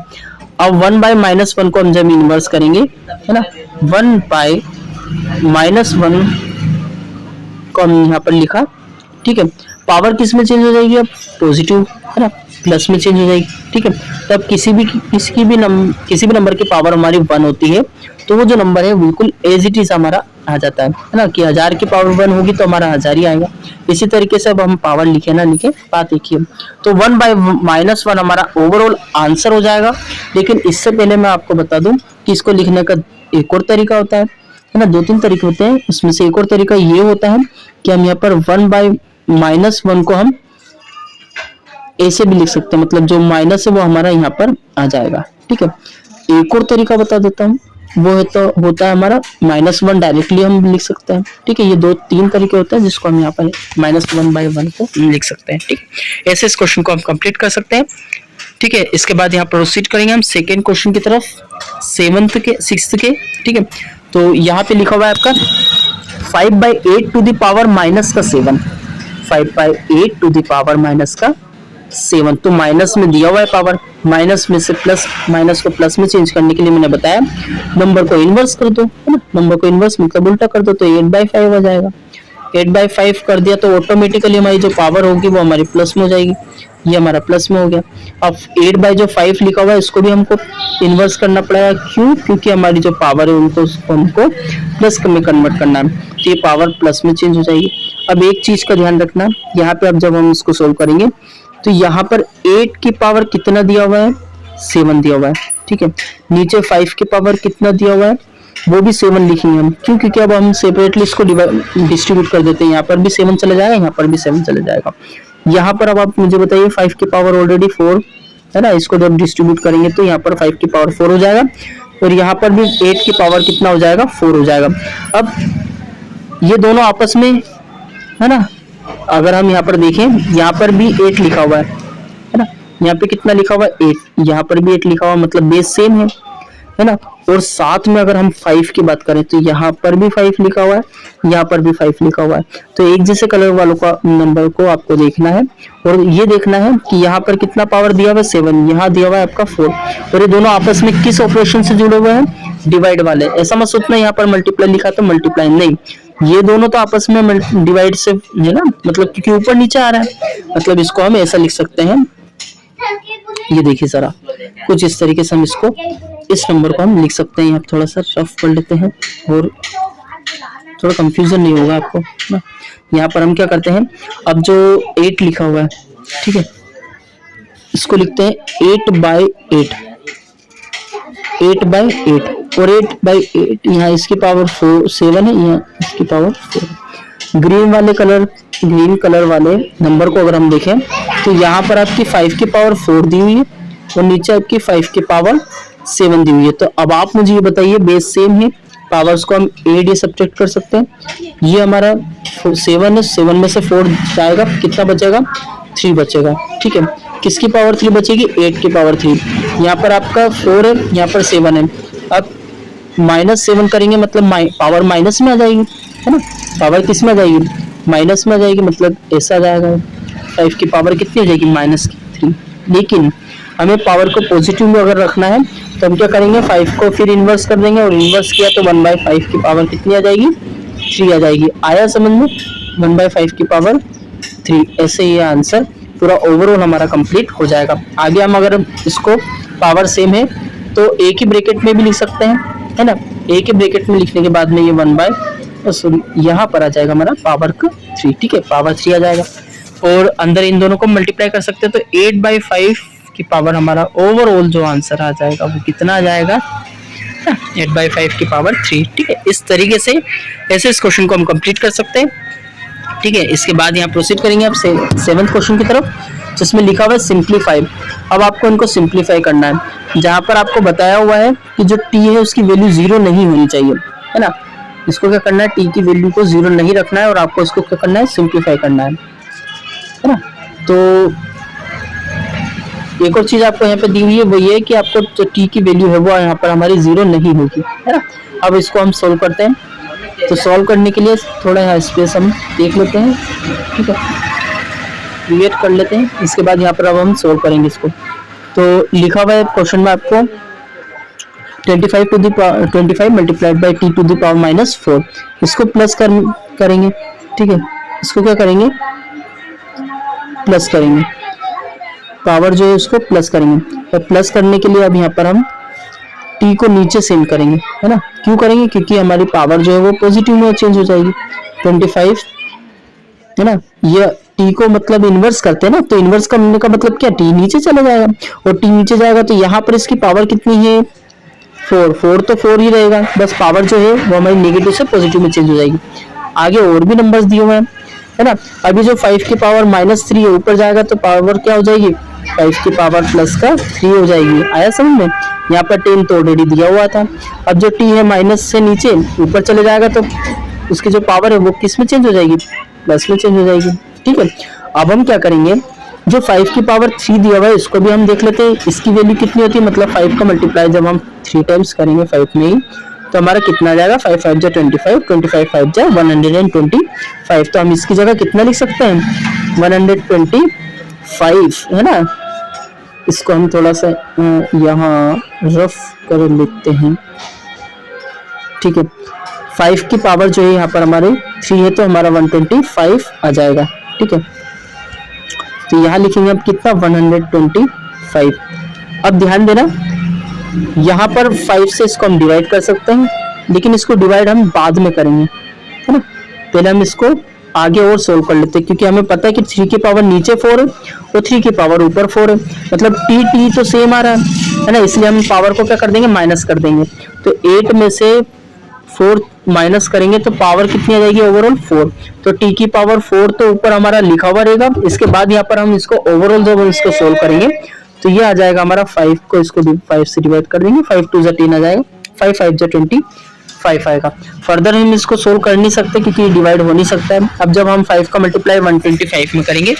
अब 1/-1 को हम जब इन्वर्स करेंगे, है ना, 1/-1 को हम यहाँ पर लिखा, ठीक है। पावर किस में चेंज हो जाएगी, अब पॉजिटिव, है ना, प्लस में चेंज हो जाएगी, ठीक है। तब किसी भी नंबर की पावर हमारी 1 होती है तो वो जो नंबर है बिल्कुल एज इट इज हमारा आ जाता है ना, कि 1000 की पावर 1 होगी तो हमारा 1000 ही आएगा। इसी तरीके से अब हम पावर लिखे ना लिखे, बात देखिए, तो 1/-1 हमारा ओवरऑल आंसर हो जाएगा। लेकिन इससे पहले मैं आपको बता दूं कि इसको लिखने का एक और तरीका होता है ना, 2-3 तरीके होते हैं। इसमें से एक और तरीका ये होता है कि हम यहाँ पर 1/-1 को हम ऐसे भी लिख सकते हैं, मतलब जो माइनस है वो हमारा यहाँ पर आ जाएगा, ठीक है। एक और तरीका बता देता हूँ, वो है तो होता है हमारा -1 डायरेक्टली हम लिख सकते हैं, ठीक है। ये 2-3 तरीके होते हैं जिसको हम यहाँ पर -1/1 को लिख सकते हैं, ठीक। ऐसे इस क्वेश्चन को हम कंप्लीट कर सकते हैं, ठीक है। इसके बाद यहाँ प्रोसीड करेंगे हम सेकेंड क्वेश्चन की तरफ, 6th के, ठीक है। तो यहाँ पे लिखा हुआ है आपका 5/8 to the power -7, 5/8 to the power -7। तो माइनस में दिया हुआ है पावर, माइनस में से प्लस, माइनस को प्लस में चेंज करने के लिए मैंने बताया नंबर को इन्वर्स कर दो, है ना, नंबर को इन्वर्स मतलब उल्टा कर दो तो 8/5 हो जाएगा। 8/5 कर दिया तो ऑटोमेटिकली हमारी जो पावर होगी वो हमारी प्लस में हो जाएगी, ये हमारा प्लस में हो गया। अब 8/5 लिखा हुआ है इसको भी हमको इन्वर्स करना पड़ेगा, क्यों, क्योंकि हमारी जो पावर है उनको हमको प्लस में कन्वर्ट करना है, तो ये पावर प्लस में चेंज हो जाएगी। अब एक चीज का ध्यान रखना, यहाँ पे अब जब हम इसको सोल्व करेंगे तो यहाँ पर 8 की पावर कितना दिया हुआ है, 7 दिया हुआ है, ठीक है। नीचे 5 की पावर कितना दिया हुआ है, वो भी 7 लिखेंगे हम, क्यों, क्योंकि अब हम सेपरेटली इसको डिस्ट्रीब्यूट कर देते हैं, यहाँ पर भी 7 चला जाएगा, यहाँ पर भी 7 चला जाएगा। यहाँ पर अब आप मुझे बताइए 5 की पावर ऑलरेडी 4 है ना, इसको जब डिस्ट्रीब्यूट करेंगे तो यहाँ पर 5 की पावर 4 हो जाएगा, और यहाँ पर भी 8 की पावर कितना हो जाएगा, 4 हो जाएगा। अब ये दोनों आपस में, है ना, अगर हम यहाँ पर देखें, यहाँ पर भी 8 लिखा हुआ है ना, यहाँ पे कितना लिखा हुआ है 8, यहाँ पर भी 8 लिखा हुआ, मतलब बेस सेम है ना। और साथ में अगर हम 5 की बात करें तो यहाँ पर भी 5 लिखा हुआ है, यहाँ पर भी 5 लिखा हुआ है, तो एक जैसे कलर वालों का नंबर को आपको देखना है, और ये देखना है कि यहाँ पर कितना पावर दिया हुआ है 7, यहाँ दिया हुआ है आपका 4, और ये दोनों आपस में किस ऑपरेशन से जुड़े हुए हैं, डिवाइड वाले। ऐसा मत सोचना यहाँ पर मल्टीप्लाई लिखा तो मल्टीप्लाई नहीं, ये दोनों तो आपस में डिवाइड से है ना, मतलब क्योंकि ऊपर नीचे आ रहा है, मतलब इसको हम ऐसा लिख सकते हैं, ये देखिए जरा कुछ इस तरीके से हम इसको, इस नंबर को हम लिख सकते हैं। यहाँ थोड़ा सा रफ कर लेते हैं और थोड़ा कंफ्यूजन नहीं होगा आपको ना। यहाँ पर हम क्या करते हैं, अब जो 8 लिखा हुआ है, ठीक है, इसको लिखते हैं 8/8, 8/8, और 8/8 यहाँ इसकी पावर 7 है, यहाँ इसकी पावर 4। ग्रीन कलर वाले नंबर को अगर हम देखें तो यहाँ पर आपकी 5 की पावर 4 दी हुई है और नीचे आपकी 5 की पावर 7 दी हुई है। तो अब आप मुझे ये बताइए बेस सेम है पावर्स को हम एड या सब्ट्रैक्ट कर सकते हैं। ये हमारा 7 है, 7 में से 4 जाएगा, कितना बचेगा 3 बचेगा। ठीक है, किसकी पावर 3 बचेगी 8 की पावर 3। यहाँ पर आपका 4 है, यहाँ पर 7 है। अब -7 करेंगे मतलब पावर माइनस में आ जाएगी, है ना। पावर किस में आ जाएगी माइनस में आ जाएगी, मतलब ऐसा आ जाएगा 5 की पावर कितनी आ जाएगी -3। लेकिन हमें पावर को पॉजिटिव में अगर रखना है तो हम क्या करेंगे 5 को फिर इन्वर्स कर देंगे, और इन्वर्स किया तो 1/5 की पावर कितनी आ जाएगी 3 आ जाएगी। आया समझ में 1/5 की पावर 3। ऐसे ये आंसर पूरा ओवरऑल हमारा कंप्लीट हो जाएगा। आगे हम अगर इसको पावर सेम है तो एक ही ब्रैकेट में भी लिख सकते हैं, है ना। एक ही ब्रैकेट में लिखने के बाद में ये 1/, यहाँ पर आ जाएगा हमारा पावर का 3। ठीक है, पावर 3 आ जाएगा, और अंदर इन दोनों को मल्टीप्लाई कर सकते हैं तो 8/5 की पावर हमारा ओवरऑल जो आंसर आ जाएगा वो कितना आ जाएगा 8/5 की पावर 3। ठीक है, इस तरीके से ऐसे इस क्वेश्चन को हम कंप्लीट कर सकते हैं। ठीक है, इसके बाद यहाँ प्रोसीड करेंगे अब 7th क्वेश्चन की तरफ, जिसमें लिखा हुआ है सिंप्लीफाई। अब आपको इनको सिंप्लीफाई करना है, जहाँ पर आपको बताया हुआ है कि जो t है उसकी वैल्यू 0 नहीं होनी चाहिए, है ना। इसको क्या करना है t की वैल्यू को 0 नहीं रखना है, और आपको इसको क्या करना है सिंप्लीफाई करना है ना। तो एक और चीज आपको यहाँ पे दी हुई है वो ये है कि आपको जो t की वैल्यू है वो यहाँ पर हमारी 0 नहीं होगी, है ना। अब इसको हम सोल्व करते हैं, तो सॉल्व करने के लिए थोड़ा यहाँ स्पेस हम देख लेते हैं। ठीक है, क्रिएट कर लेते हैं, इसके बाद यहाँ पर अब हम सोल्व करेंगे इसको। तो लिखा हुआ है क्वेश्चन में आपको 25 multiplied by t to the power -4। इसको प्लस करेंगे। ठीक है, इसको क्या करेंगे प्लस करेंगे, पावर जो है उसको प्लस करेंगे। और प्लस करने के लिए अब यहाँ पर हम t को नीचे सेंड करेंगे, है ना। क्यों करेंगे, क्योंकि हमारी पावर जो है वो पॉजिटिव में चेंज हो जाएगी 25, है ना। ये t को मतलब इन्वर्स करते हैं ना, तो इन्वर्स करने का मतलब क्या t नीचे चला जाएगा, और t नीचे जाएगा तो यहाँ पर इसकी पावर कितनी है 4 तो 4 ही रहेगा, बस पावर जो है वो हमारी नेगेटिव से पॉजिटिव में चेंज हो जाएगी। आगे और भी नंबर्स दिए हुए हैं, है ना। अभी जो 5 की पावर -3 है ऊपर जाएगा तो पावर क्या हो जाएगी 5 की पावर प्लस का 3 हो जाएगी। आया समझ में, यहाँ पर 10 तो ऑलरेडी दिया हुआ था। अब जो t है माइनस से नीचे ऊपर चले जाएगा तो उसकी जो पावर है वो किस में चेंज हो जाएगी प्लस में चेंज हो जाएगी। ठीक है, अब हम क्या करेंगे, जो 5 की पावर 3 दिया हुआ है इसको भी हम देख लेते हैं, इसकी वैल्यू कितनी होती है। मतलब 5 का मल्टीप्लाई जब हम 3 टाइम्स करेंगे 5 में ही तो हमारा कितना आ जाएगा 5 5 जा 25, 25 5 जा 125। तो हम इसकी जगह कितना लिख सकते हैं 125, है ना। इसको हम थोड़ा सा यहाँ रफ कर लेते हैं। ठीक है, 5 की पावर जो है यहाँ पर हमारे 3 है तो हमारा 125 आ जाएगा। ठीक है, तो यहाँ लिखेंगे अब कितना 125। अब ध्यान देना, यहाँ पर 5 से इसको हम डिवाइड कर सकते हैं, लेकिन इसको डिवाइड हम बाद में करेंगे, है ना। पहले हम इसको आगे और सोल्व कर लेते हैं, क्योंकि हमें पता है कि 3 की पावर नीचे 4 है और 3 की पावर ऊपर 4 है, मतलब t तो सेम आ रहा है ना। इसलिए हम पावर को क्या कर देंगे माइनस कर देंगे। तो 8 में से 4 माइनस करेंगे तो पावर कितनी आ जाएगी ओवरऑल 4। तो t की पावर 4 तो ऊपर हमारा लिखा हुआ रहेगा। इसके बाद यहाँ पर हम इसको ओवरऑल जब इसको सोल्व करेंगे तो ये आ जाएगा हमारा 5 को इसको 5 से डिवाइड कर देंगे, 5 2 जा 10 आ जाएगा, 5 5 जा 25 आएगा। फर्दर हम इसको सोल्व कर नहीं सकते क्योंकि डिवाइड हो नहीं सकता है। अब जब हम 5 का मल्टीप्लाई 125 में करेंगे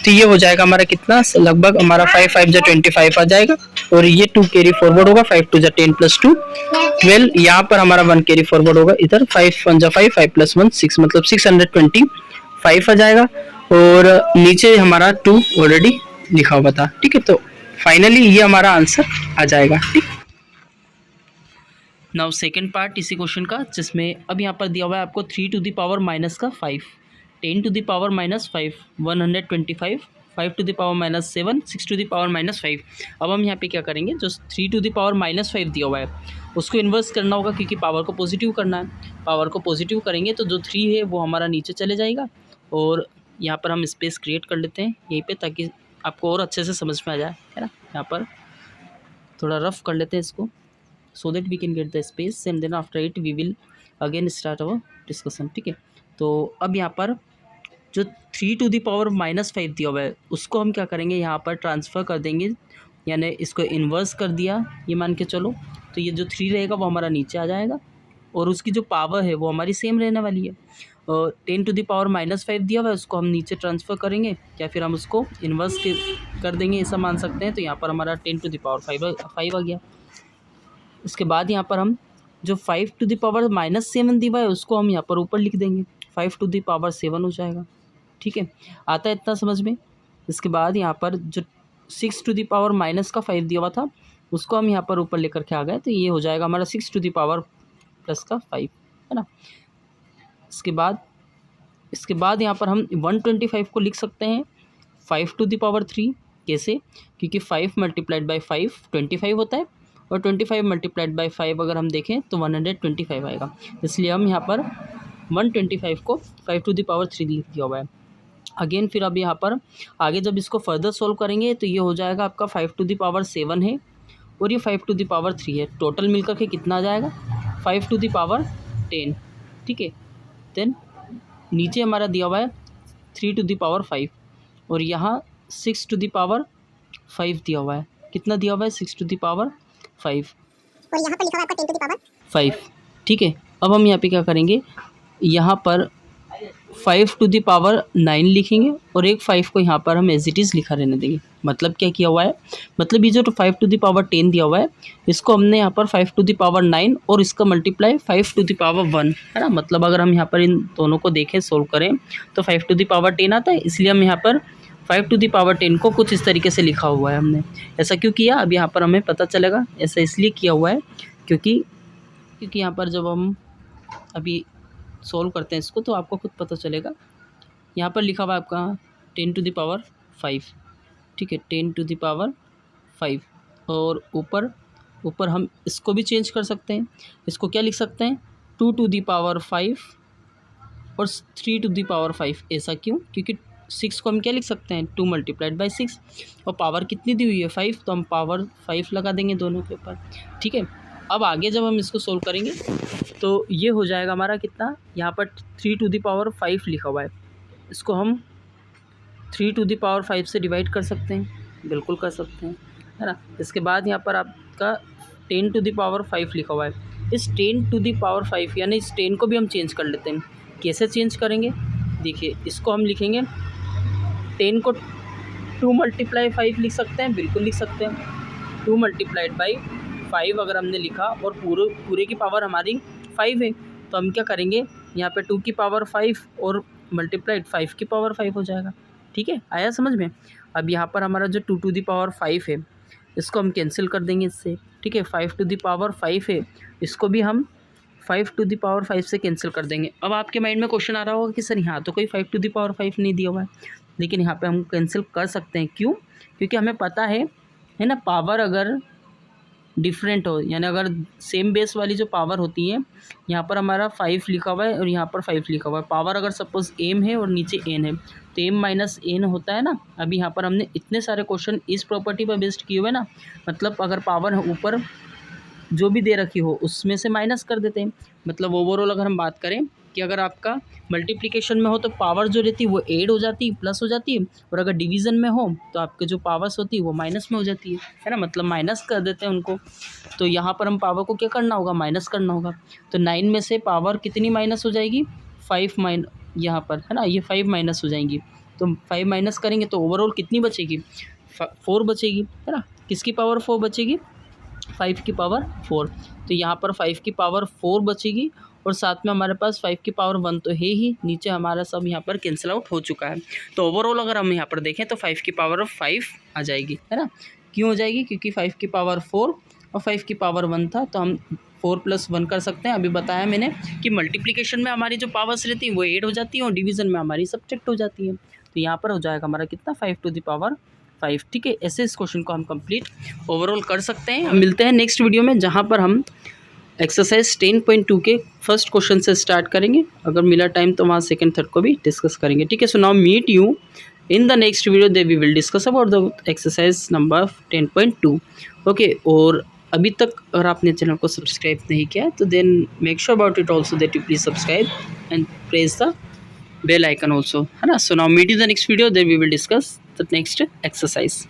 तो ये हो जाएगा हमारा कितना, लगभग हमारा 5 5 जा 25 आ जाएगा, और ये 2 कैरी फॉरवर्ड होगा, 5 2 जा 10 प्लस 2 12। यहाँ पर हमारा 1 कैरी फॉरवर्ड होगा, इधर 5 1 जा 5 5 प्लस 1 6, मतलब 625 आ जाएगा, और नीचे हमारा 2 ऑलरेडी लिखा हुआ था। ठीक है, तो फाइनली ये हमारा आंसर आ जाएगा। ठीक, नाउ सेकेंड पार्ट इसी क्वेश्चन का, जिसमें अब यहाँ पर दिया हुआ है आपको 3 to the power -5, 10 to the power -5, 125, 5 to the power -7, 6 to the power -5। अब हम यहाँ पे क्या करेंगे, जो 3 टू द पावर -5 दिया हुआ है उसको इन्वर्स करना होगा, क्योंकि पावर को पॉजिटिव करना है। पावर को पॉजिटिव करेंगे तो जो 3 है वो हमारा नीचे चले जाएगा, और यहाँ पर हम स्पेस क्रिएट कर लेते हैं यहीं पे, ताकि आपको और अच्छे से समझ में आ जाए, है ना। यहाँ पर थोड़ा रफ कर लेते हैं इसको, so that we can get the space and then after it we will again start our discussion। ठीक है, तो अब यहाँ पर जो 3 टू द पावर -5 दिया हुआ है उसको हम क्या करेंगे, यहाँ पर ट्रांसफ़र कर देंगे, यानी इसको इन्वर्स कर दिया ये मान के चलो, तो ये जो 3 रहेगा वो हमारा नीचे आ जाएगा, और उसकी जो पावर है वो हमारी सेम रहने वाली है। 10 टू द पावर -5 दिया हुआ है, उसको हम नीचे ट्रांसफ़र करेंगे या फिर हम उसको इन्वर्स कर देंगे, ऐसा मान सकते हैं। तो यहाँ पर हमारा 10 टू द पावर 5 आ गया। उसके बाद यहाँ पर हम जो 5 टू द पावर -7 दिया हुआ है उसको हम यहाँ पर ऊपर लिख देंगे, 5 टू द पावर 7 हो जाएगा। ठीक है, आता है इतना समझ में। इसके बाद यहाँ पर जो 6 टू द पावर -5 दिया हुआ था उसको हम यहाँ पर ऊपर लेकर के आ गए, तो ये हो जाएगा हमारा 6 टू द पावर +5, है ना। इसके बाद यहाँ पर हम 125 को लिख सकते हैं 5 टू द पावर 3। कैसे? क्योंकि 5 × 5 25 होता है और 25 × 5 अगर हम देखें तो 125 आएगा, इसलिए हम यहाँ पर 125 को 5 टू द पावर 3 लिख दिया हुआ है। अगेन फिर अब यहाँ पर आगे जब इसको फर्दर सोल्व करेंगे तो ये हो जाएगा आपका 5 टू द पावर 7 है और ये 5 टू द पावर 3 है। टोटल मिलकर के कितना आ जाएगा? 5 टू द पावर 10। ठीक है, देन नीचे हमारा दिया हुआ है 3 टू द पावर 5 और यहाँ 6 टू द पावर 5 दिया हुआ है। कितना दिया हुआ है? 6 टू द पावर 5 और यहाँ पर लिखा हुआ है आपका 10 टू द पावर 5। ठीक है, अब हम यहाँ पे क्या करेंगे, यहाँ पर 5 टू द पावर 9 लिखेंगे और एक 5 को यहाँ पर हम एज इट इज़ लिखा रहने देंगे। मतलब क्या किया हुआ है, मतलब ये जो 5 टू द पावर 10 दिया हुआ है इसको हमने यहाँ पर 5 टू द पावर 9 और इसका मल्टीप्लाई 5 टू द पावर 1, है ना। मतलब अगर हम यहाँ पर इन दोनों को देखें, सोल्व करें तो 5 टू द पावर 10 आता है, इसलिए हम यहाँ पर 5 टू द पावर 10 को कुछ इस तरीके से लिखा हुआ है हमने। ऐसा क्यों किया, अब यहाँ पर हमें पता चलेगा। ऐसा इसलिए किया हुआ है क्योंकि यहाँ पर जब हम अभी सोल्व करते हैं इसको तो आपको खुद पता चलेगा। यहाँ पर लिखा हुआ है आपका 10 टू द पावर 5। ठीक है, 10 टू द पावर 5 और ऊपर हम इसको भी चेंज कर सकते हैं। इसको क्या लिख सकते हैं? 2 टू द पावर 5 और 3 टू द पावर 5। ऐसा क्यों? क्योंकि 6 को हम क्या लिख सकते हैं? 2 × 6 और पावर कितनी दी हुई है? 5, तो हम पावर 5 लगा देंगे दोनों के ऊपर। ठीक है, अब आगे जब हम इसको सोल्व करेंगे तो ये हो जाएगा हमारा कितना, यहाँ पर 3 टू द पावर 5 लिखा हुआ है, इसको हम 3 टू द पावर 5 से डिवाइड कर सकते हैं, बिल्कुल कर सकते हैं, है ना। इसके बाद यहाँ पर आपका 10 टू द पावर 5 लिखा हुआ है। इस 10 टू द पावर 5 यानी इस 10 को भी हम चेंज कर लेते हैं। कैसे चेंज करेंगे? देखिए, इसको हम लिखेंगे 10 को 2 × 5 लिख सकते हैं, बिल्कुल लिख सकते हैं। 2 × 5 अगर हमने लिखा और पूरे की पावर हमारी 5 है तो हम क्या करेंगे, यहाँ पे 2 की पावर 5 और मल्टीप्लाइड 5 की पावर 5 हो जाएगा। ठीक है, आया समझ में। अब यहाँ पर हमारा जो 2 टू द पावर 5 है इसको हम कैंसिल कर देंगे इससे। ठीक है, 5 टू द पावर 5 है, इसको भी हम 5 टू द पावर 5 से कैंसिल कर देंगे। अब आपके माइंड में क्वेश्चन आ रहा होगा कि सर यहाँ तो कोई 5 टू द पावर 5 नहीं दिया हुआ है, लेकिन यहाँ पे हम कैंसिल कर सकते हैं। क्यों? क्योंकि हमें पता है ना, पावर अगर डिफरेंट हो यानी अगर सेम बेस वाली जो पावर होती है, यहाँ पर हमारा 5 लिखा हुआ है और यहाँ पर 5 लिखा हुआ है। पावर अगर सपोज m है और नीचे n है तो m - n होता है ना। अभी यहाँ पर हमने इतने सारे क्वेश्चन इस प्रॉपर्टी पर बेस्ड किए हुए ना, मतलब अगर पावर ऊपर जो भी दे रखी हो उसमें से माइनस कर देते हैं। मतलब ओवरऑल अगर हम बात करें कि अगर आपका मल्टीप्लिकेशन में हो तो पावर जो रहती है वो ऐड हो जाती है, प्लस हो जाती है, और अगर डिवीज़न में हो तो आपके जो पावर्स होती है वो माइनस में हो जाती है ना। मतलब माइनस कर देते हैं उनको। तो यहाँ पर हम पावर को क्या करना होगा? माइनस करना होगा। तो 9 में से पावर कितनी माइनस हो जाएगी? 5 यहाँ पर, है ना, ये 5 माइनस हो जाएंगी। तो 5 माइनस करेंगे तो ओवरऑल कितनी बचेगी? 4 बचेगी, है ना। किसकी पावर 4 बचेगी? 5 की पावर 4। तो यहाँ पर 5 की पावर 4 बचेगी और साथ में हमारे पास 5 की पावर 1 तो है ही, नीचे हमारा सब यहाँ पर कैंसिल आउट हो चुका है। तो ओवरऑल अगर हम यहाँ पर देखें तो 5 की पावर 5 आ जाएगी, है ना। क्यों हो जाएगी? क्योंकि 5 की पावर 4 और 5 की पावर 1 था, तो हम 4 + 1 कर सकते हैं। अभी बताया मैंने कि मल्टीप्लिकेशन में हमारी जो पावर्स रहती हैं वो ऐड हो जाती हैं और डिवीज़न में हमारी सब्ट्रैक्ट हो जाती है। तो यहाँ पर हो जाएगा हमारा कितना? 5 टू द पावर 5। ठीक है, ऐसे इस क्वेश्चन को हम कंप्लीट ओवरऑल कर सकते हैं। मिलते हैं नेक्स्ट वीडियो में, जहाँ पर हम एक्सरसाइज 10.2 के फर्स्ट क्वेश्चन से स्टार्ट करेंगे। अगर मिला टाइम तो वहाँ सेकंड थर्ड को भी डिस्कस करेंगे। ठीक है, so now meet you in the next video, they we will discuss about the exercise number 10.2। Okay, और अभी तक अगर आपने चैनल को सब्सक्राइब नहीं किया तो then make sure about it also that you please subscribe and press the bell icon also, है ना। So now meet you the next video, then we will discuss the next exercise.